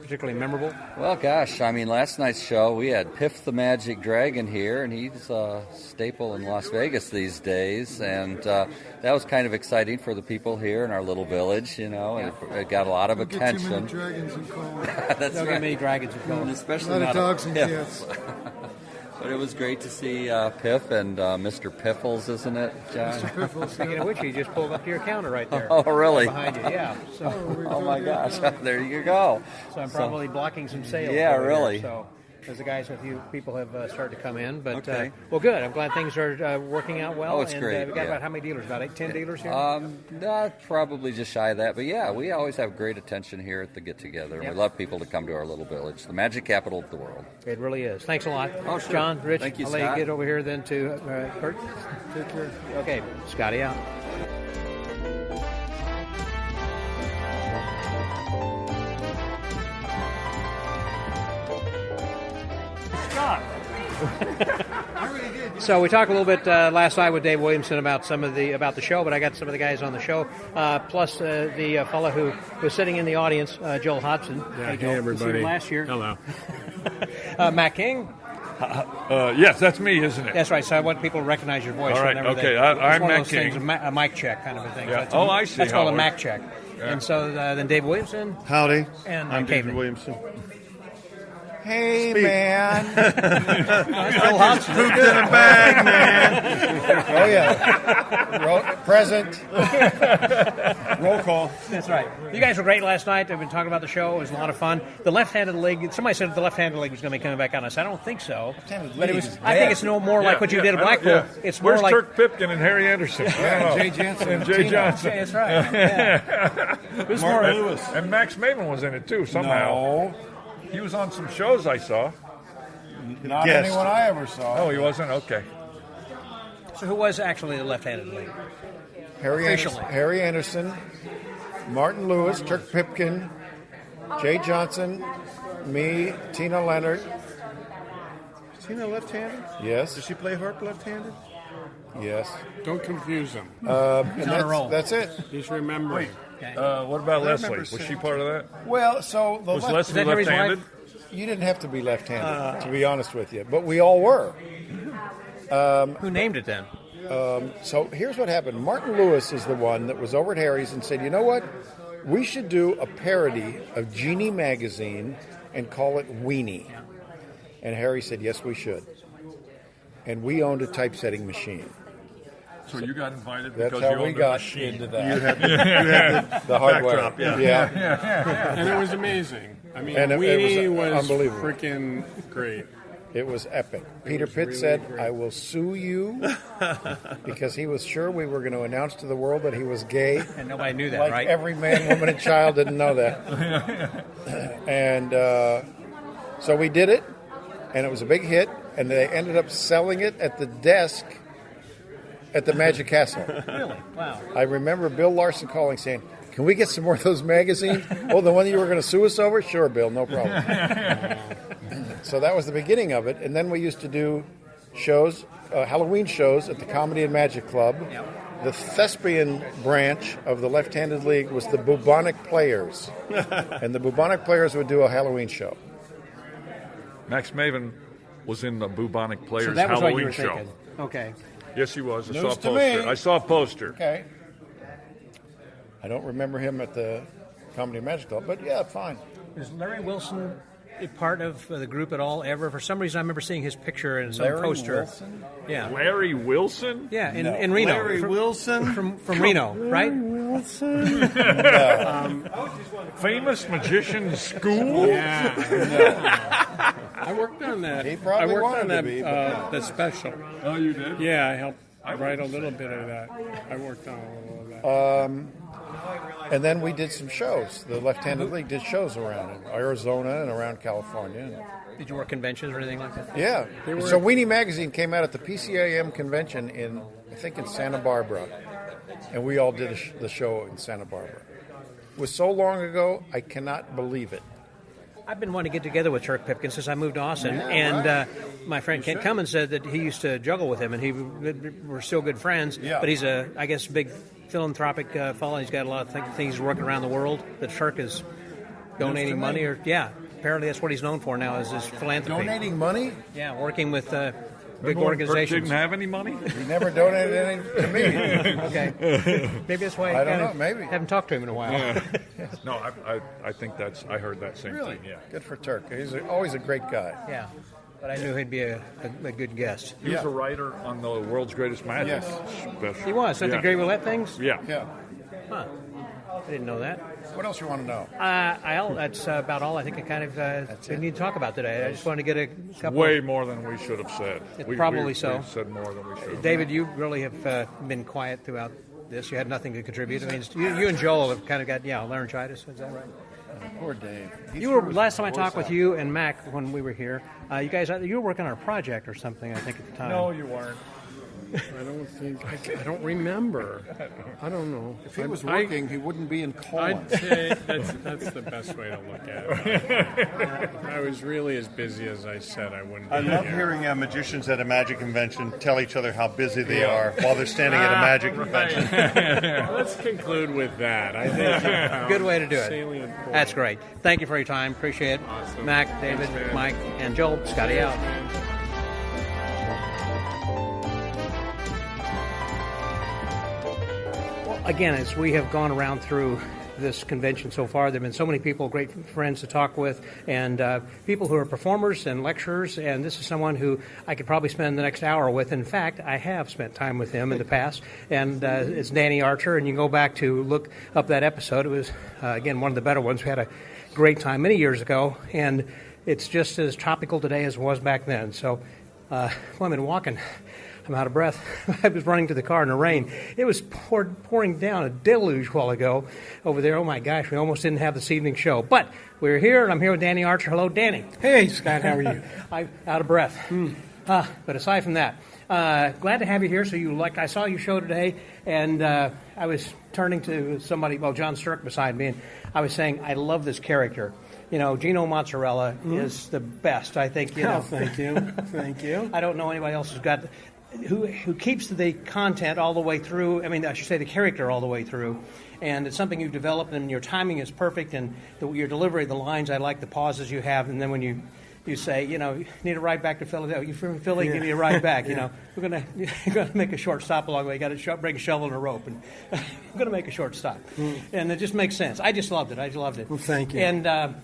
particularly memorable? Well, gosh, I mean, last night's show, we had Piff the Magic Dragon here, and he's a staple in Las Vegas these days, and that was kind of exciting for the people here in our little village, and it got a lot of Don't get too many attention. dragons in Colin. That's Don't get many dragons in And Colin. A especially lot of not dogs and Piff. cats. But it was great to see Piff and Mr. Piffles, isn't it, John? Speaking of which, you just pulled up to your counter right there. Oh, really? Behind you, yeah. So, Oh, my gosh. There you go. so I'm probably blocking some sales. Yeah, over really. Here, so, as a few people have started to come in, but Okay. well, good. I'm glad things are working out well. Oh, it's and, great, we got yeah. about how many dealers? About 10 dealers here. Not probably just shy of that, but yeah, we always have great attention here at the get-together, and Yep. we love people to come to our little village, the magic capital of the world. It really is. Thanks a lot. Oh, sure. John, Rich, Thank you, I'll let Scott. you get over here then to Kurt. Take care. Okay, Scotty out. So we talked a little bit last night with Dave Williamson about about the show, but I got some of the guys on the show, plus the fellow who was sitting in the audience, Joel Hodgson. Yeah, Joel. hey, everybody. You see him last year. Hello. Matt King. Yes, that's me, isn't it? That's right. So I want people to recognize your voice. All right, whenever okay, they, I'm it's one Matt of those things, King. a mic check kind of a thing. Yeah. That's Oh, I see That's how called it a works. Mac check. Yeah. And so then Dave Williamson Howdy. and I'm David Caveman. Williamson. Hey, man. Joel Hodgson. Pooped in a bag, man. Oh, yeah. Present. Roll call. That's right. You guys were great last night. I've been talking about the show. It was a lot of fun. The left-handed league. Somebody said the left-handed league was going to be coming back on. I said I don't think so. But it was. I think it's no more like what you did at Blackpool. Yeah. It's more Where's like Kirk Pipkin and Harry Anderson? Jay Jansen. And Jay Johnson. That's right. Yeah. It was Mark more- Lewis. And Max Maven was in it too somehow. No. He was on some shows I saw. Not Guest. anyone I ever saw. Oh, he wasn't? Okay. So who was actually the left-handed league? Harry Anderson, Martin Lewis, Kirk Pipkin, Jay Johnson, me, Tina Leonard. Is Tina left-handed? Yes. Does she play harp left-handed? Yes. Don't confuse him. And on a roll. that's it. He's remembering. What about I Leslie? remember Was she seeing- part of that? Well, so the Was left- Leslie that Harry's left-handed? you didn't have to be left-handed, to be honest with you, but we all were. Who named it then? So here's what happened. Martin Lewis is the one that was over at Harry's and said, you know what? We should do a parody of Genie magazine and call it Weenie. And Harry said, yes, we should. And we owned a typesetting machine. So you got invited That's because how you we owned a got machine. into that. You had The hardware. backdrop, yeah. Yeah. And it was amazing. I mean, And it Weenie was was unbelievable. freaking great. It was epic. Peter Pitt said, I will sue you, because he was sure we were going to announce to the world that he was gay. And nobody knew that, Like right? every man, woman, and child didn't know that. And so we did it, and it was a big hit, and they ended up selling it at the desk at the Magic Castle. Really? Wow. I remember Bill Larson calling saying, can we get some more of those magazines? Oh, the one you were going to sue us over? Sure, Bill, no problem. So that was the beginning of it. And then we used to do shows, Halloween shows at the Comedy and Magic Club. Yep. The thespian branch of the Left-Handed League was the Bubonic Players. And the Bubonic Players would do a Halloween show. Max Maven was in the Bubonic Players So that was what you Halloween were show. thinking. Okay. Yes, he was. I News saw a to poster. me. I saw a poster. Okay. I don't remember him at the Comedy and Magic Club, but yeah, fine. Is Larry Wilson a part of the group at all ever? For some reason, I remember seeing his picture in some Larry poster. Wilson? Yeah. Larry Wilson? Yeah, in Reno. Larry Wilson? From Reno, right? Wilson? Famous magician school? Yeah. I worked on that. He probably I worked wanted on to that, be, but the special. Oh, you did? Yeah, I helped write a little bit of that. I worked on a little of that. And then we did some shows. The Left-Handed League did shows around in Arizona and around California. Did you work conventions or anything like that? Yeah. So Weenie Magazine came out at the PCAM convention in, I think, in Santa Barbara. And we all did the show in Santa Barbara. It was so long ago, I cannot believe it. I've been wanting to get together with Turk Pipkin since I moved to Austin, and my friend Kent Cummins said that he used to juggle with him, and we're still good friends. Yeah. But he's I guess, big philanthropic fellow. He's got a lot of things working around the world. That Turk is donating money, apparently that's what he's known for now is his philanthropy. Donating money? Yeah, working with big Remember when Kirk organizations. didn't have any money? He never donated any to me. Okay, maybe that's why I don't know, maybe. haven't talked to him in a while. No, I think I heard that same Really? thing, yeah. Good for Turk. He's always a great guy. Yeah, but I knew he'd be a good guest. He was a writer on the World's Greatest Magic Yes. special. He was. That's yeah. the Great Roulette things? Yeah. Yeah. Huh. I didn't know that. What else you want to know? That's about all I think I kind of we need to talk about today. I just want to get a couple. Way more than we should have said. Probably so. We said more than we should have. David, you really have been quiet throughout this. You had nothing to contribute. I mean, you and Joel have kind of got laryngitis. Is that right? Poor Dave. You were last time I talked with you and Mac when we were here. You guys, you were working on a project or something. I think at the time. No, you weren't. I don't think, I don't remember. I don't know. If he was working, he wouldn't be in Colin. I'd say that's the best way to look at it. If I was really as busy as I said, I wouldn't be I love here. hearing magicians at a magic convention tell each other how busy they are while they're standing at a magic convention. Let's conclude with that. I think Good way to do it. salient point. That's great. Thank you for your time. Appreciate it. Awesome. Mac, David, Thanks, man. Mike, and Joel. Scotty out. Again, as we have gone around through this convention so far, there have been so many people, great friends to talk with, and people who are performers and lecturers, and this is someone who I could probably spend the next hour with. In fact, I have spent time with him in the past, and it's Danny Archer, and you can go back to look up that episode. It was, again, one of the better ones. We had a great time many years ago, and it's just as topical today as it was back then. So, I've been walking. I'm out of breath. I was running to the car in the rain. It was pouring down a deluge a while ago over there. Oh, my gosh, we almost didn't have this evening show. But we're here, and I'm here with Danny Archer. Hello, Danny. Hey, Scott, how are you? I'm out of breath. But aside from that, glad to have you here. So I saw your show today, and I was turning to somebody, John Sturck beside me, and I was saying, I love this character. You know, Gino Mozzarella is the best, I think. Thank you. Thank you. I don't know anybody else who keeps the content all the way through. I mean, I should say the character all the way through. And it's something you've developed, and your timing is perfect, and your delivery of the lines, I like the pauses you have. And then when you say, you need a ride back to Philadelphia. You from Philly, give me a ride back. We're gonna make a short stop along the way. You got to bring a shovel and a rope, and we're gonna make a short stop. And it just makes sense. I just loved it. Well, thank you. And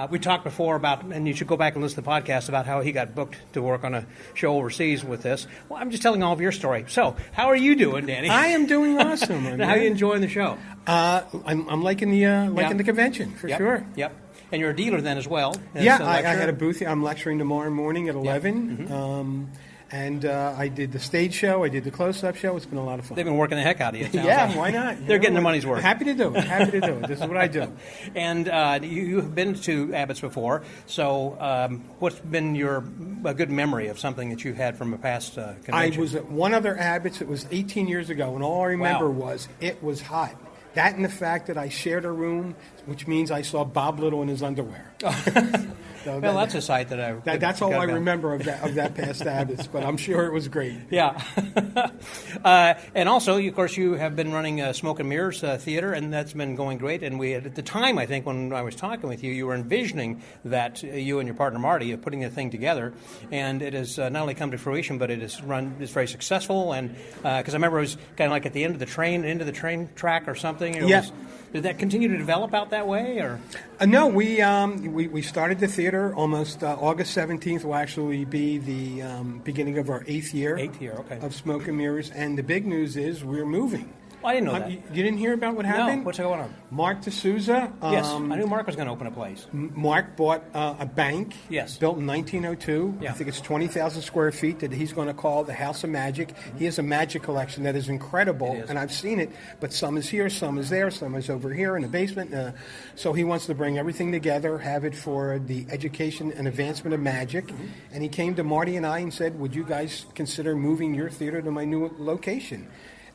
We talked before about, and you should go back and listen to the podcast about how he got booked to work on a show overseas with this. Well, I'm just telling all of your story. So, how are you doing, Danny? I am doing awesome. How are you enjoying the show? I'm liking the convention for sure. Yep. And you're a dealer then as well. Yeah, I had a booth here. I'm lecturing tomorrow morning at 11. Mm-hmm. And I did the stage show. I did the close-up show. It's been a lot of fun. They've been working the heck out of you. Yeah, why not? They're getting their money's worth. Happy to do it. This is what I do. And you've been to Abbott's before. So what's been a good memory of something that you've had from a past convention? I was at one other Abbott's. It was 18 years ago, and all I remember was it was hot. That and the fact that I shared a room, which means I saw Bob Little in his underwear. So that's a sight that that's all I remember of that past Abbott's, but I'm sure it was great. Yeah. And also, of course, you have been running Smoke and Mirrors Theater, and that's been going great. And we had, at the time, I think, when I was talking with you, you were envisioning that you and your partner Marty are putting the thing together, and it has not only come to fruition, but it's very successful. And because I remember it was kind of like at the end of the train track or something. Did that continue to develop out that way, or? No, we started the theater almost August 17th will actually be the beginning of our 8th year. 8th year, okay. Of Smoke and Mirrors, and the big news is we're moving. Well, I didn't know that. You didn't hear about what happened? No, what's going on? Mark D'Souza. Yes, I knew Mark was going to open a place. Mark bought a bank. Yes. Built in 1902. Yeah. I think it's 20,000 square feet that he's going to call the House of Magic. Mm-hmm. He has a magic collection that is incredible, and I've seen it, but some is here, some is there, some is over here in the basement. So he wants to bring everything together, have it for the education and advancement of magic. Mm-hmm. And he came to Marty and I and said, would you guys consider moving your theater to my new location?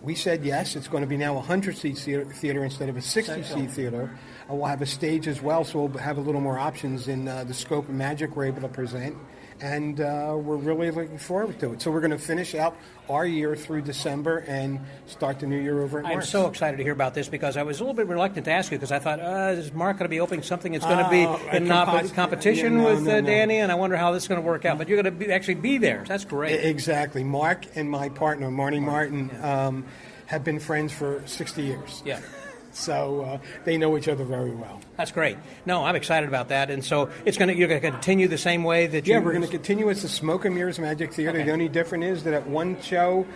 We said yes. It's going to be now a 100-seat theater instead of a 60-seat theater. We'll have a stage as well, so we'll have a little more options in the scope of magic we're able to present. And we're really looking forward to it. So we're going to finish out our year through December and start the new year over in March. I'm so excited to hear about this because I was a little bit reluctant to ask you because I thought, is Mark going to be opening something that's going to be in competition with Danny? And I wonder how this is going to work out. But you're going to actually be there. That's great. Exactly. Mark and my partner, Marty Martin, have been friends for 60 years. Yeah. So they know each other very well. That's great. No, I'm excited about that. And so you're going to continue the same way that you... Yeah, we're going to continue as the Smoke and Mirrors Magic Theater. Okay. The only difference is that at one show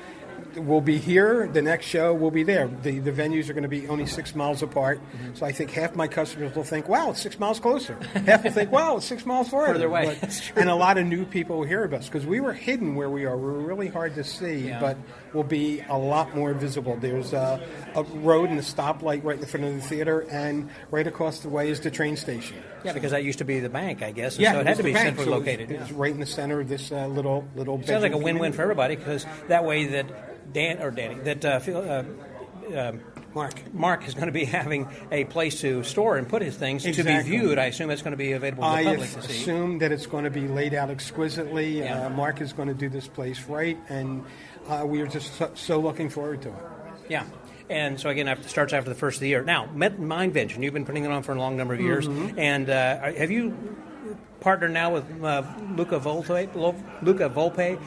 will be here, the next show will be there. The venues are going to be only 6 miles apart. Mm-hmm. So I think half my customers will think, wow, it's 6 miles closer. Half will think, wow, it's 6 miles further away. And a lot of new people will hear of us because we were hidden where we are. We were really hard to see, but we'll be a lot more visible. There's a road and a stoplight right in front of the theater, and right across the way is the train station. Yeah, because that used to be the bank, I guess. Yeah, so it had to be centrally located. It's right in the center of this little It sounds like a win-win for everybody because that way that Mark is going to be having a place to store and put his things to be viewed. I assume it's going to be available to the public to see. I assume that it's going to be laid out exquisitely. Yeah. Mark is going to do this place right, and we are just so looking forward to it. Yeah. And so, again, it starts after the first of the year. Now, Mindvention, you've been putting it on for a long number of years. Mm-hmm. And have you partnered now with Luca Volpe?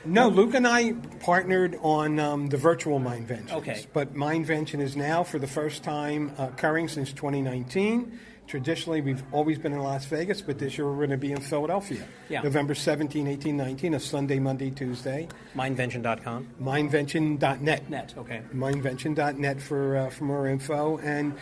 No, Luca and I partnered on the virtual Mindvention. Okay. But Mindvention is now, for the first time, occurring since 2019. Traditionally, we've always been in Las Vegas, but this year we're going to be in Philadelphia. Yeah. November 17, 18, 19, a Sunday, Monday, Tuesday. Mindvention.com? Mindvention.net. Okay. Mindvention.net for more info. And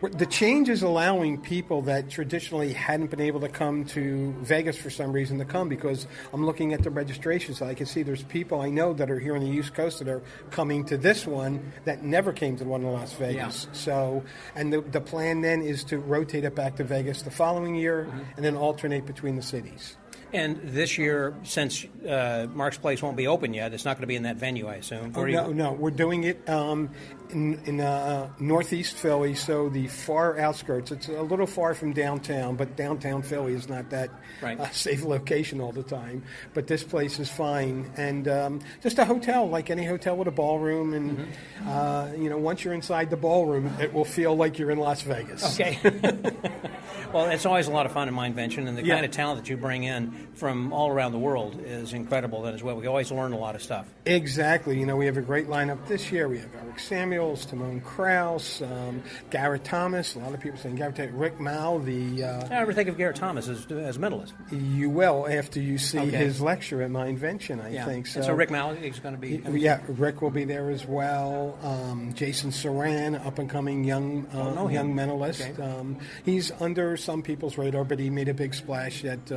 the change is allowing people that traditionally hadn't been able to come to Vegas for some reason to come, because I'm looking at the registrations. I can see there's people I know that are here on the East Coast that are coming to this one that never came to the one in Las Vegas. Yeah. So, and the plan then is to rotate it back to Vegas the following year, and then alternate between the cities. And this year, since Mark's Place won't be open yet, it's not going to be in that venue, I assume. No. We're doing it in northeast Philly, so the far outskirts. It's a little far from downtown, but downtown Philly is not that safe location all the time. But this place is fine. And just a hotel, like any hotel with a ballroom. And, once you're inside the ballroom, it will feel like you're in Las Vegas. Okay. Well, it's always a lot of fun in Mindvention, and the kind of talent that you bring in from all around the world is incredible then as well. We always learn a lot of stuff. Exactly. We have a great lineup this year. We have Eric Samuels, Timon Kraus, Garrett Thomas. A lot of people saying Garrett, Rick Mao. I never think of Garrett Thomas as a mentalist. You will after you see his lecture at My Invention, I think. So Rick Mao is going to be... Rick will be there as well. Jason Saran, up-and-coming young mentalist. Okay. He's under some people's radar, but he made a big splash at...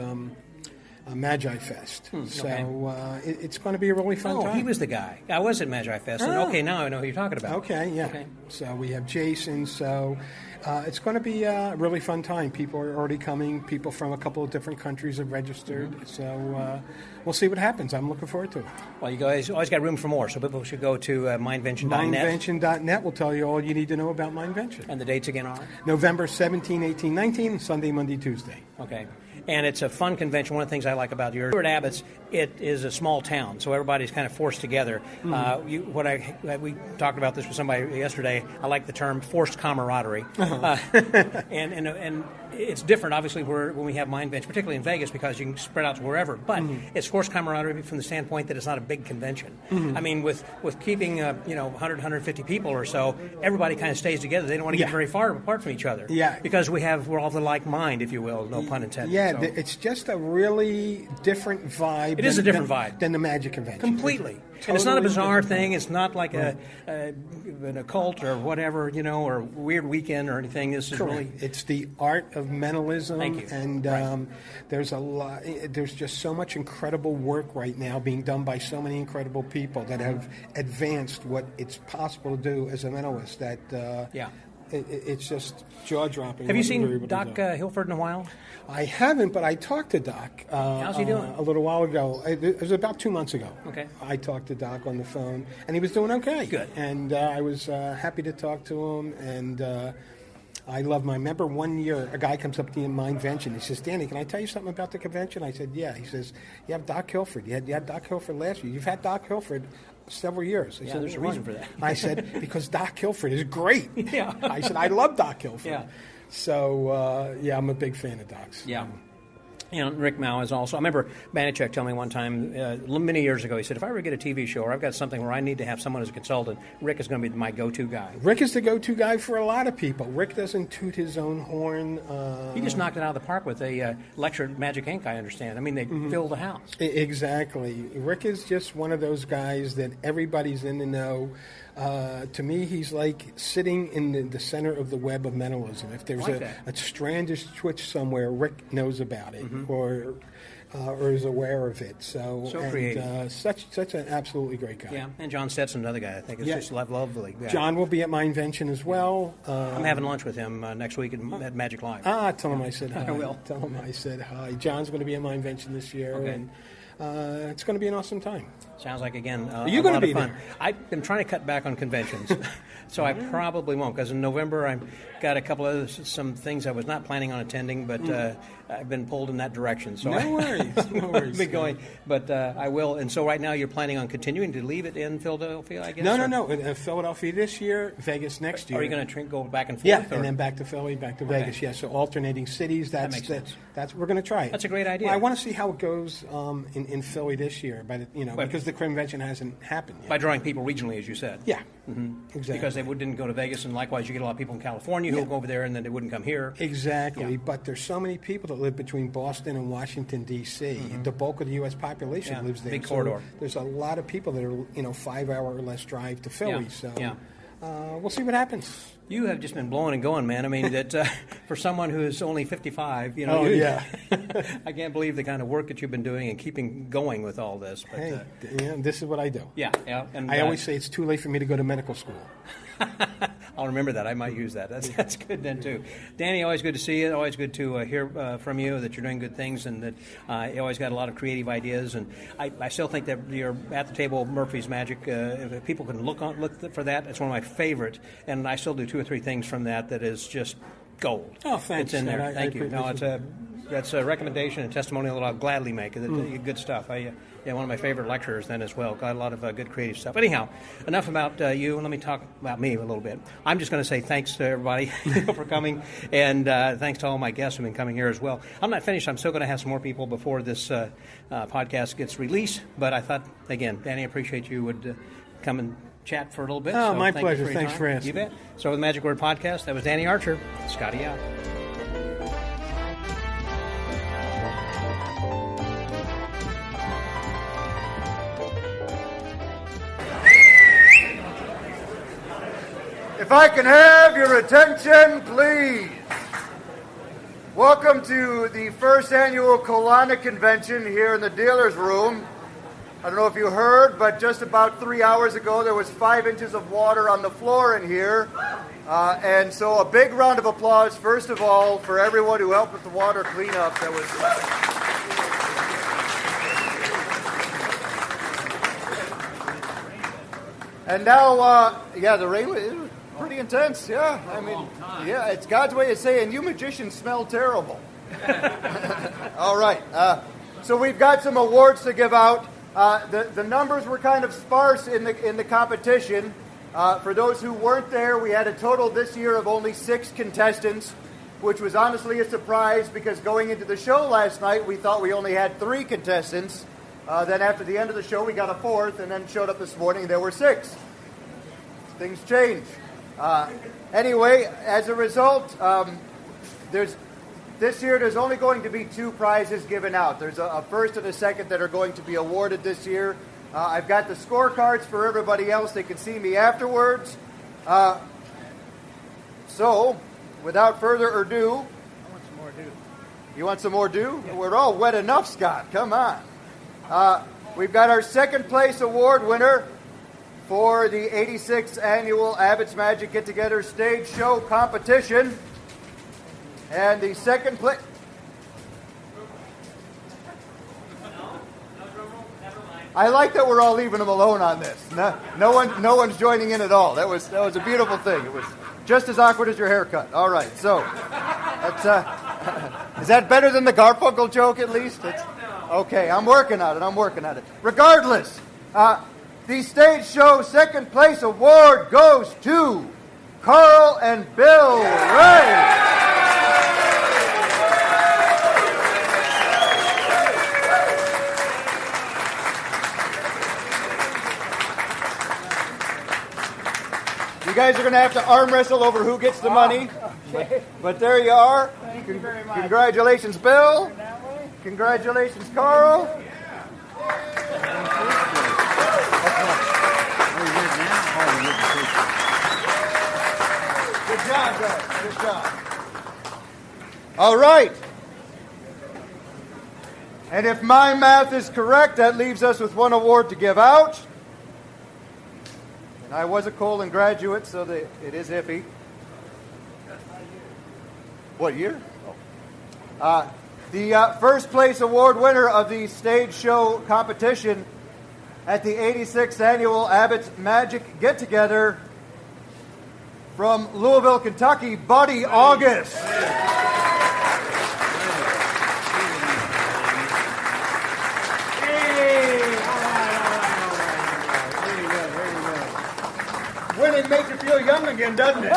Magi Fest. It's going to be a really fun time. He was the guy. I was at Magi Fest. And now I know who you're talking about. Okay. So we have Jason. So it's going to be a really fun time. People are already coming. People from a couple of different countries have registered. Mm-hmm. So we'll see what happens. I'm looking forward to it. Well, you guys always got room for more, so people should go to myinvention.net. Myinvention.net will tell you all you need to know about My Invention. And the dates again are? November 17, 18, 19, Sunday, Monday, Tuesday. Okay. And it's a fun convention. One of the things I like about here at Abbott's, it is a small town, so everybody's kind of forced together. Mm-hmm. We talked about this with somebody yesterday. I like the term forced camaraderie. And it's different, obviously, when we have My Invention, particularly in Vegas, because you can spread out to wherever. But it's forced camaraderie from the standpoint that it's not a big convention. Mm-hmm. I mean, with keeping 100, 150 people or so, everybody kind of stays together. They don't want to get very far apart from each other. Yeah. Because we're all of the like mind, if you will, no pun intended. Yeah, so. It's just a really different vibe. It is a different vibe than the Magic Convention. Completely. Totally. And it's not a bizarre thing. It's not like an occult or whatever, or weird weekend or anything. This is really... It's the art of mentalism. Thank you. And there's a lot. There's just so much incredible work right now being done by so many incredible people that have advanced what it's possible to do as a mentalist. It's just jaw-dropping. Have you seen Doc Hilford in a while? I haven't, but I talked to Doc. How's he doing? A little while ago. It was about 2 months ago. Okay. I talked to Doc on the phone, and he was doing okay. Good. And I was happy to talk to him, and I love him. I remember one year a guy comes up to me in My Invention. He says, Danny, can I tell you something about the convention? I said, yeah. He says, you have Doc Hilford. You had Doc Hilford last year. You've had Doc Hilford several years. I said, there's a reason for that. I said, because Doc Hilford is great. Yeah. I said, I love Doc Hilford. Yeah. So, I'm a big fan of Doc's. Yeah. Rick Mao is also... I remember Banachek telling me one time, many years ago, he said, if I ever get a TV show or I've got something where I need to have someone as a consultant, Rick is going to be my go-to guy. Rick is the go-to guy for a lot of people. Rick doesn't toot his own horn. He just knocked it out of the park with a lecture at Magic Inc., I understand. I mean, they filled the house. Exactly. Rick is just one of those guys that everybody's in the know. To me, he's like sitting in the center of the web of mentalism. If there's a strand is twitched somewhere, Rick knows about it or is aware of it. So creative. Such an absolutely great guy. Yeah, and John Stetson, another guy. I think it's just lovely. Yeah. John will be at My Invention as well. I'm having lunch with him next week at Magic Live. Tell him I said hi. I will. Tell him I said hi. John's going to be at My Invention this year. Okay. And, it's going to be an awesome time. Sounds like, again, Are you going to be fun. there? I've been trying to cut back on conventions, so I probably won't, because in November I've got a couple of some things I was not planning on attending, but I've been pulled in that direction. So no worries. I've been going, but I will. And so right now you're planning on continuing to leave it in Philadelphia, I guess? No. Philadelphia this year, Vegas next year. Are you going to go back and forth? Yeah, and then back to Philly, back to Vegas. Yeah, so alternating cities. That makes sense. That's we're going to try it. That's a great idea. Well, I want to see how it goes in Philly this year, because the convention hasn't happened yet. By drawing people regionally, as you said. Yeah, exactly. Because they didn't go to Vegas, and likewise you get a lot of people in California who will go over there, and then they wouldn't come here. Exactly, but there's so many people that live between Boston and Washington, D.C. The bulk of the U.S. population lives there. Big corridor. There's a lot of people that are 5 hour or less drive to Philly. Yeah. So we'll see what happens. You have just been blowing and going, man. I mean, that for someone who is only 55, I can't believe the kind of work that you've been doing and keeping going with all this. But, this is what I do. Yeah. And I always say it's too late for me to go to medical school. I'll remember that. I might use that. That's good then, too. Danny, always good to see you. Always good to hear from you that you're doing good things and that you always got a lot of creative ideas. And I still think that you're at the table of Murphy's Magic. If people can look for that, it's one of my favorite. And I still do 2 or 3 things from that is just gold. Oh, thanks, It's in there. Scott. Thank you. No, that's a recommendation and testimonial that I'll gladly make. Good stuff. One of my favorite lecturers then as well. Got a lot of good creative stuff. Anyhow, enough about you. Let me talk about me a little bit. I'm just going to say thanks to everybody for coming, and thanks to all my guests who've been coming here as well. I'm not finished. I'm still going to have some more people before this podcast gets released, but I thought, again, Danny, I appreciate you would come and chat for a little bit. Oh, so my thank pleasure. You for your Thanks time. for asking. You bet. So, the Magic Word Podcast, that was Danny Archer. Scotty out. If I can have your attention, please. Welcome to the first annual Colonic Convention here in the dealer's room. I don't know if you heard, but just about 3 hours ago there was 5 inches of water on the floor in here. And so a big round of applause, first of all, for everyone who helped with the water cleanup. That was... And now, the rain was pretty intense, yeah. I mean, yeah, it's God's way of saying, you magicians smell terrible. All right. So we've got some awards to give out. The numbers were kind of sparse in the competition. For those who weren't there, we had a total this year of only 6 contestants, which was honestly a surprise because going into the show last night, we thought we only had 3 contestants. Then after the end of the show, we got a 4th, and then showed up this morning, there were 6. Things change. Anyway, as a result, this year there's only going to be 2 prizes given out. There's a first and a second that are going to be awarded this year. I've got the scorecards for everybody else. They can see me afterwards. So, without further ado... I want some more dew. You want some more dew? Yeah. We're all wet enough, Scott. Come on. We've got our second place award winner for the 86th annual Abbott's Magic Get Together Stage Show Competition. And the second place... I like that we're all leaving him alone on this. No one's joining in at all. That was a beautiful thing. It was just as awkward as your haircut. All right, so that's, is that better than the Garfunkel joke at least? Okay, I'm working on it. Regardless, the stage show second place award goes to Carl and Bill Ray. You guys are going to have to arm wrestle over who gets the money. Okay. But there you are. Thank you very much. Congratulations, Bill. Congratulations, Carl. Good job, guys. Good job. All right. And if my math is correct, that leaves us with 1 award to give out. And I was a Colon graduate, so it is iffy. What year? Oh. The first place award winner of the stage show competition at the 86th annual Abbott's Magic Get Together from Louisville, Kentucky, Buddy August. Winning makes you feel young again, doesn't it?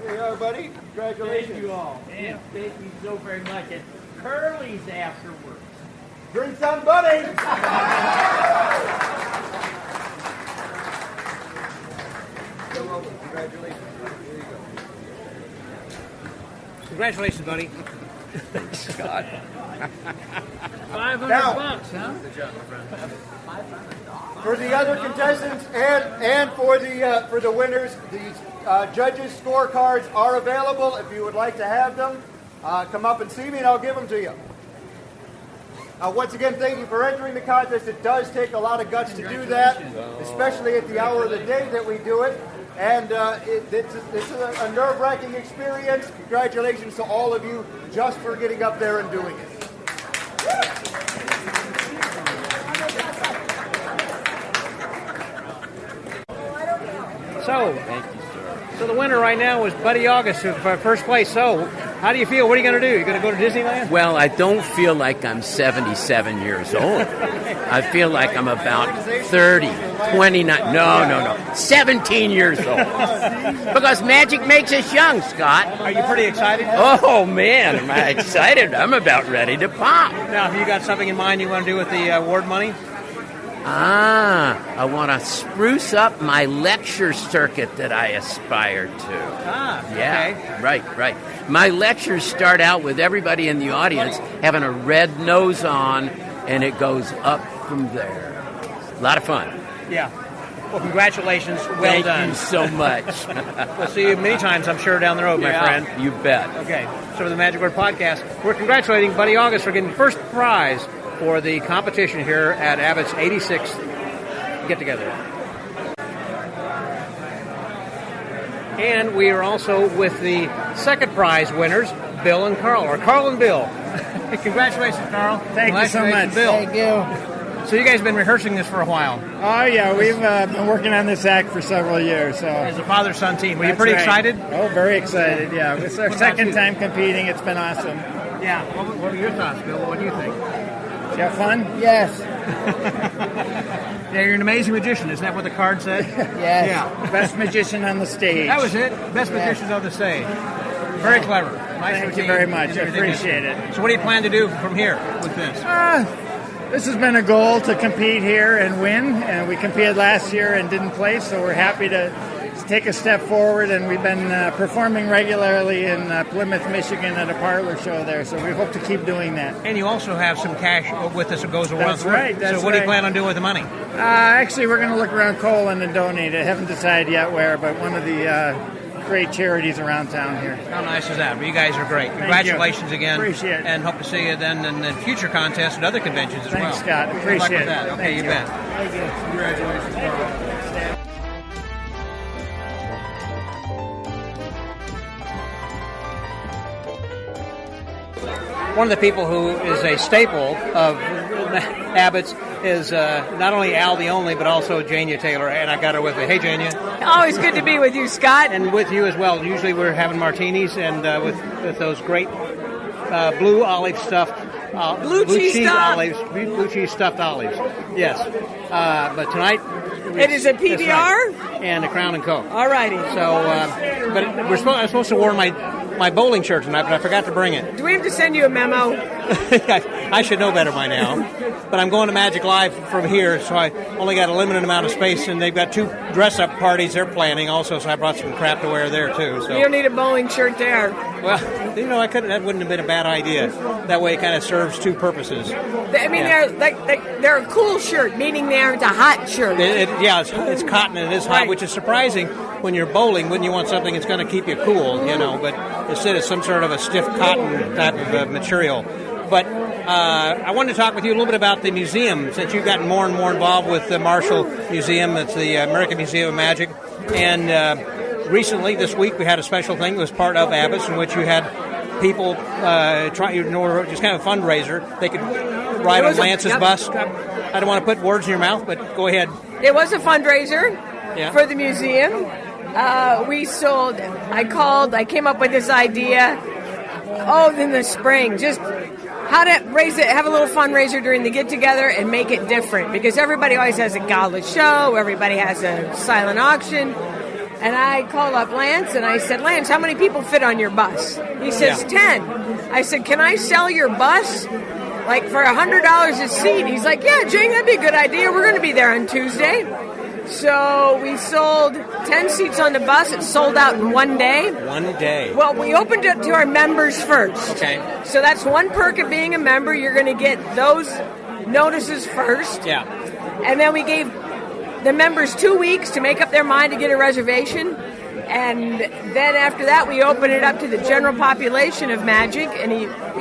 Here you are, buddy. Congratulations. Thank you all. And thank you so very much. And Curly's afterwards. Drinks on Buddy. Congratulations. Here you go. Congratulations, buddy. Thanks, Scott. $500, huh? Good job, my friend. For the other contestants and for the winners, the judges' scorecards are available. If you would like to have them, come up and see me, and I'll give them to you. Once again, thank you for entering the contest. It does take a lot of guts to do that, especially at the hour of the day that we do it. And this is a nerve-wracking experience. Congratulations to all of you just for getting up there and doing it. So, So the winner right now was Buddy August, first place. So how do you feel? What are you going to do? You going to go to Disneyland? Well, I don't feel like I'm 77 years old. I feel like I'm about 30, 29. No. 17 years old. Because magic makes us young, Scott. Are you pretty excited? Oh, man, am I excited. I'm about ready to pop. Now, have you got something in mind you want to do with the award money? I want to spruce up my lecture circuit that I aspire to. Yeah. Okay. Right. My lectures start out with everybody in the audience having a red nose on, and it goes up from there. A lot of fun. Yeah. Well, congratulations. Well Thank done. you so much. We'll see you many times, I'm sure, down the road, my friend. You bet. Okay. So for the Magic Word Podcast, we're congratulating Buddy August for getting first prize for the competition here at Abbott's 86th get-together. And we are also with the second prize winners, Bill and Carl, or Carl and Bill. Congratulations, Carl. Thank you so much. Bill. Thank you. So you guys have been rehearsing this for a while. Oh, yeah. We've been working on this act for several years. So as a father-son team. Were you pretty excited? Oh, very excited, yeah. It's our second time competing. It's been awesome. Yeah. What were your thoughts, Bill? What do you think? Did you have fun? Yes. Yeah, you're an amazing magician. Isn't that what the card said? Yes. Yeah. Best magician on the stage. That was it. Best magicians on the stage. Very clever. Nice Thank you very much. I appreciate it. So what do you plan to do from here with this? This has been a goal to compete here and win. And we competed last year and didn't place, so we're happy to take a step forward, and we've been performing regularly in Plymouth, Michigan at a parlor show there, so we hope to keep doing that. And you also have some cash with us that goes around. That's right. So what do you plan on doing with the money? Actually, we're going to look around Colin and donate. I haven't decided yet where, but one of the great charities around town here. How nice is that? Well, you guys are great. Congratulations again. Appreciate it. And hope to see you then in future contests and other conventions as well. Thanks, Scott. Good luck Appreciate with that. it. Okay, you bet. Thank you. Congratulations, Carl. One of the people who is a staple of Abbott's is not only Al the Only, but also Jania Taylor, and I got her with me. Hey, Jania. Always good to be with you, Scott. And with you as well. Usually we're having martinis and with those great blue olive stuffed blue cheese olives, blue cheese stuffed olives. Yes, but tonight it is a PBR and a Crown and Coke. All righty. So, but I'm supposed to wear my bowling shirt tonight, but I forgot to bring it. Do we have to send you a memo? I should know better by now. But I'm going to Magic Live from here, so I only got a limited amount of space, and they've got 2 dress-up parties they're planning also, so I brought some crap to wear there, too. So. You don't need a bowling shirt there. Well, that wouldn't have been a bad idea. That way it kind of serves 2 purposes. I mean, they're a cool shirt, meaning they're a hot shirt. It's cotton and it is hot, right. Which is surprising when you're bowling. Wouldn't you want something that's going to keep you cool, but instead it's some sort of a stiff cotton type of material. But I wanted to talk with you a little bit about the museum, since you've gotten more and more involved with the Marshall Museum. It's the American Museum of Magic. And recently, this week, we had a special thing that was part of Abbott's, in which you had people just kind of a fundraiser. They could ride on Lance's bus. I don't want to put words in your mouth, but go ahead. It was a fundraiser for the museum. We sold, I came up with this idea, in the spring, just how to have a little fundraiser during the get-together and make it different, because everybody always has a gala show, everybody has a silent auction, and I called up Lance and I said, Lance, how many people fit on your bus? He says 10. I said, can I sell your bus like for $100 a seat? He's like, yeah, Jane, that'd be a good idea. We're going to be there on Tuesday. So we sold 10 seats on the bus. It sold out in one day. One day. Well, we opened it to our members first. Okay. So that's one perk of being a member. You're going to get those notices first. Yeah. And then we gave the members 2 weeks to make up their mind to get a reservation. And then after that, we opened it up to the general population of magic, and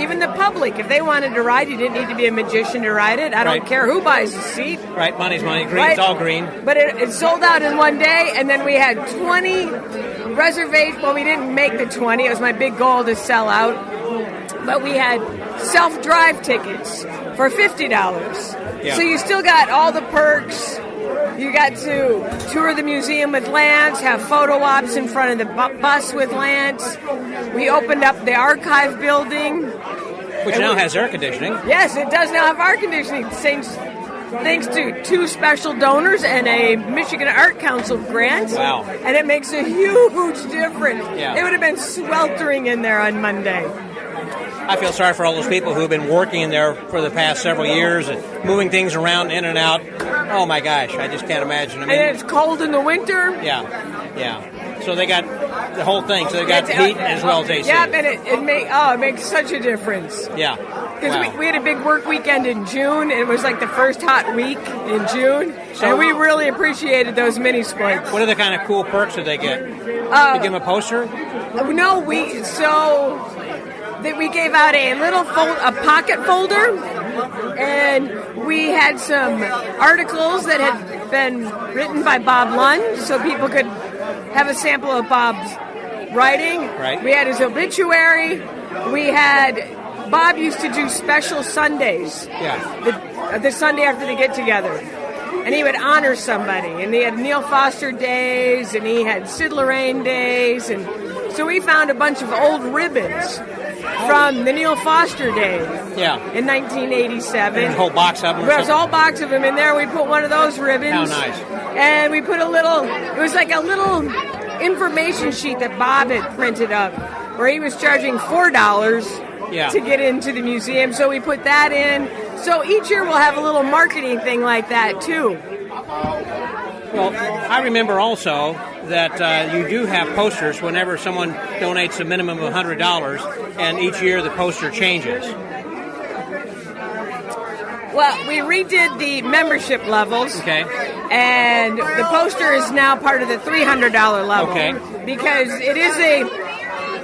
even the public. If they wanted to ride, you didn't need to be a magician to ride it. I don't care who buys the seat. Right, money's money. Green's all green. But it sold out in one day, and then we had 20 reservations. Well, we didn't make the 20. It was my big goal to sell out. But we had self-drive tickets for $50. Yeah. So you still got all the perks. You got to tour the museum with Lance, have photo ops in front of the bus with Lance. We opened up the archive building. Which now has air conditioning. Yes, it does now have air conditioning. Thanks to 2 special donors and a Michigan Art Council grant. Wow. And it makes a huge difference. Yeah. It would have been sweltering in there on Monday. I feel sorry for all those people who have been working in there for the past several years and moving things around in and out. Oh my gosh, I just can't imagine. I mean, and it's cold in the winter. Yeah. So they got the whole thing. So they got heat as well as AC. Yeah, and it makes such a difference. Yeah. Because we had a big work weekend in June, and it was like the first hot week in June, and we really appreciated those mini splits. What are the kind of cool perks that they get? You give them a poster? No, we gave out a pocket folder, and we had some articles that had been written by Bob Lund, so people could have a sample of Bob's writing. Right. We had his obituary. Bob used to do special Sundays. Yeah. The Sunday after the get-together. And he would honor somebody. And he had Neil Foster days, and he had Sid Lorraine days. And so we found a bunch of old ribbons from the Neil Foster days. Yeah. In 1987. And a whole box of them. There was a whole box of them in there. We put one of those ribbons. How nice. And we put it was like a little information sheet that Bob had printed up, where he was charging $4 to get into the museum. So we put that in. So each year we'll have a little marketing thing like that too. Well, I remember also that you do have posters whenever someone donates a minimum of $100, and each year the poster changes. Well, we redid the membership levels. Okay. And the poster is now part of the $300 level. Okay. Because it is a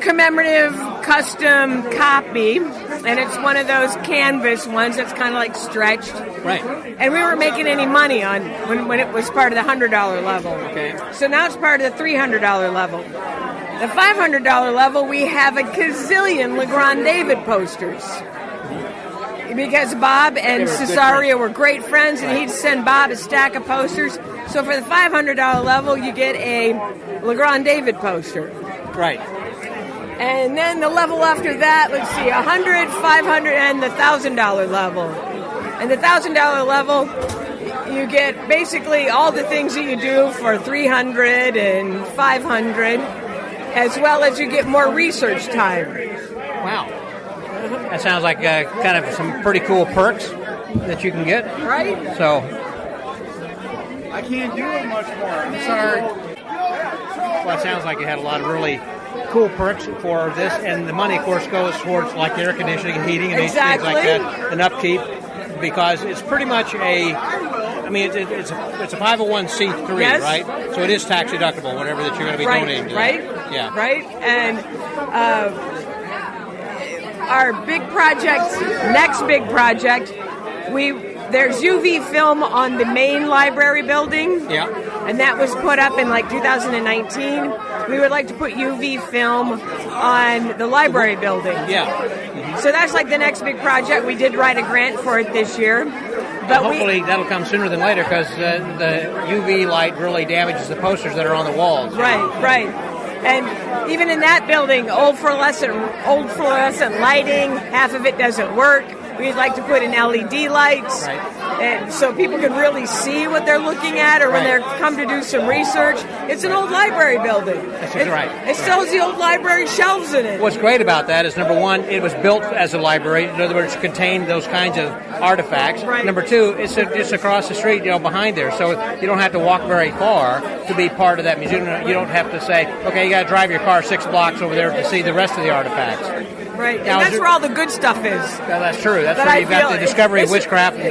commemorative custom copy, and it's one of those canvas ones that's kind of like stretched. Right. And we weren't making any money on when it was part of the $100 level. Okay. So now it's part of the $300 level. The $500 level, we have a gazillion LeGrand David posters. Because Bob and Cesario were great friends, and he'd send Bob a stack of posters. So for the $500 level, you get a LeGrand David poster. Right. And then the level after that, let's see, $100, $500, and the $1,000 level. And the $1,000 level, you get basically all the things that you do for $300 and $500, as well as you get more research time. Wow. That sounds like kind of some pretty cool perks that you can get. Right. So. I can't do it much more. I'm sorry. Well, it sounds like you had a lot of really cool perks for this, and the money, of course, goes towards like air conditioning and heating and things like that, and upkeep, because it's pretty much it's a 501c3, yes. Right? So it is tax deductible, whatever that you're going to be donating to. Right. Yeah. Right. And our big project, next big project, there's UV film on the main library building. Yeah. And that was put up in like 2019. We would like to put UV film on the library building. Yeah. Mm-hmm. So that's like the next big project. We did write a grant for it this year. But hopefully that'll come sooner than later, because the UV light really damages the posters that are on the walls. Right. And even in that building, old fluorescent lighting, half of it doesn't work. We'd like to put in LED lights, and so people can really see what they're looking at, or when they come to do some research. It's an old library building. It still has the old library shelves in it. What's great about that is, number one, it was built as a library. In other words, it contained those kinds of artifacts. Right. Number two, it's just across the street, behind there, so you don't have to walk very far to be part of that museum. You don't have to say, okay, you got to drive your car 6 blocks over there to see the rest of the artifacts. Right, and that's where all the good stuff is. Yeah, that's true. That's where you've got the discovery of witchcraft and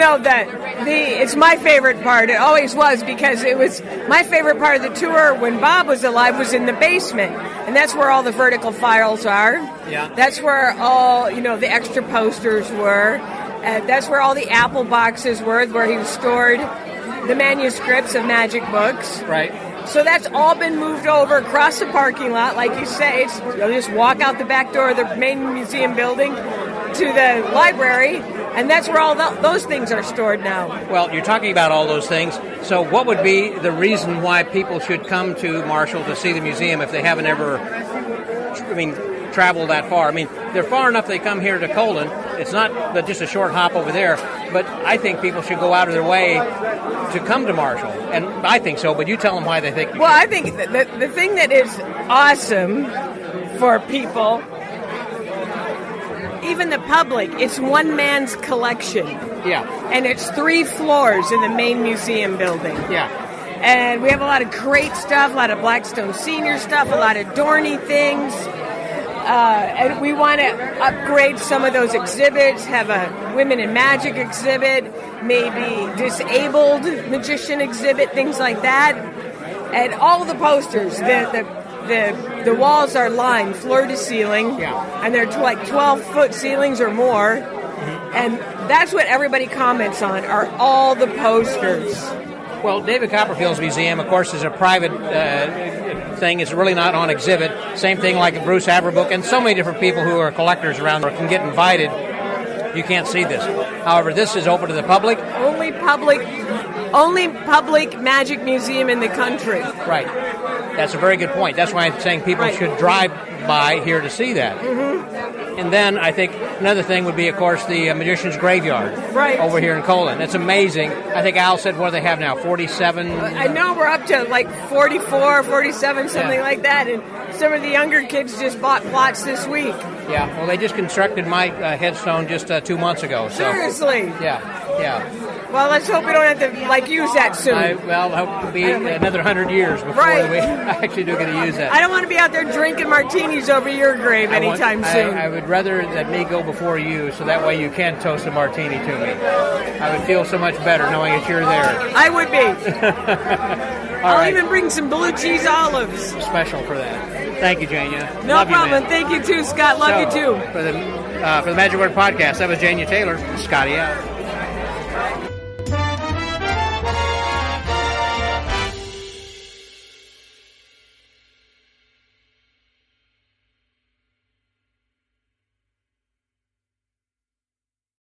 all that. It's my favorite part. It always was, because it was my favorite part of the tour when Bob was alive was in the basement, and that's where all the vertical files are. Yeah. That's where all the extra posters were. That's where all the apple boxes were, where he stored the manuscripts of magic books. Right. So that's all been moved over across the parking lot. Like you say, you'll just walk out the back door of the main museum building, to the library, and that's where all those things are stored now. Well, you're talking about all those things. So what would be the reason why people should come to Marshall to see the museum if they haven't ever, traveled that far? I mean, they're far enough they come here to Colon. It's not just a short hop over there, but I think people should go out of their way to come to Marshall. And I think so, but you tell them why they think. Well, I think the thing that is awesome for people, even the public, it's one man's collection. Yeah. And it's 3 floors in the main museum building. Yeah. And we have a lot of great stuff, a lot of Blackstone Senior stuff, a lot of Dorney things. And we want to upgrade some of those exhibits, have a Women in Magic exhibit, maybe disabled magician exhibit, things like that. And all the posters, the walls are lined floor to ceiling, and they're like 12-foot ceilings or more. And that's what everybody comments on, are all the posters. Well, David Copperfield's museum, of course, is a private thing. It's really not on exhibit. Same thing like Bruce Averbook and so many different people who are collectors around there can get invited. You can't see this. However, this is open to the public. Only public magic museum in the country. Right. That's a very good point. That's why I'm saying people should drive by here to see that. Mm-hmm. And then I think another thing would be, of course, the Magician's Graveyard over here in Colon. It's amazing. I think Al said, what do they have now, 47? I know we're up to like 44, 47, something like that. And some of the younger kids just bought plots this week. Yeah, well, they just constructed my headstone just 2 months ago. So. Seriously? Yeah. Well, let's hope we don't have to use that soon. I hope it'll be another 100 years before we actually do get to use that. I don't want to be out there drinking martinis over your grave anytime soon. I would rather that me go before you, so that way you can toast a martini to me. I would feel so much better knowing that you're there. I would be. I'll even bring some blue cheese olives. Special for that. Thank you, Jania. No problem. Thank you too, Scott. Love you too. For the Magic Word Podcast, that was Jania Taylor. Scotty out.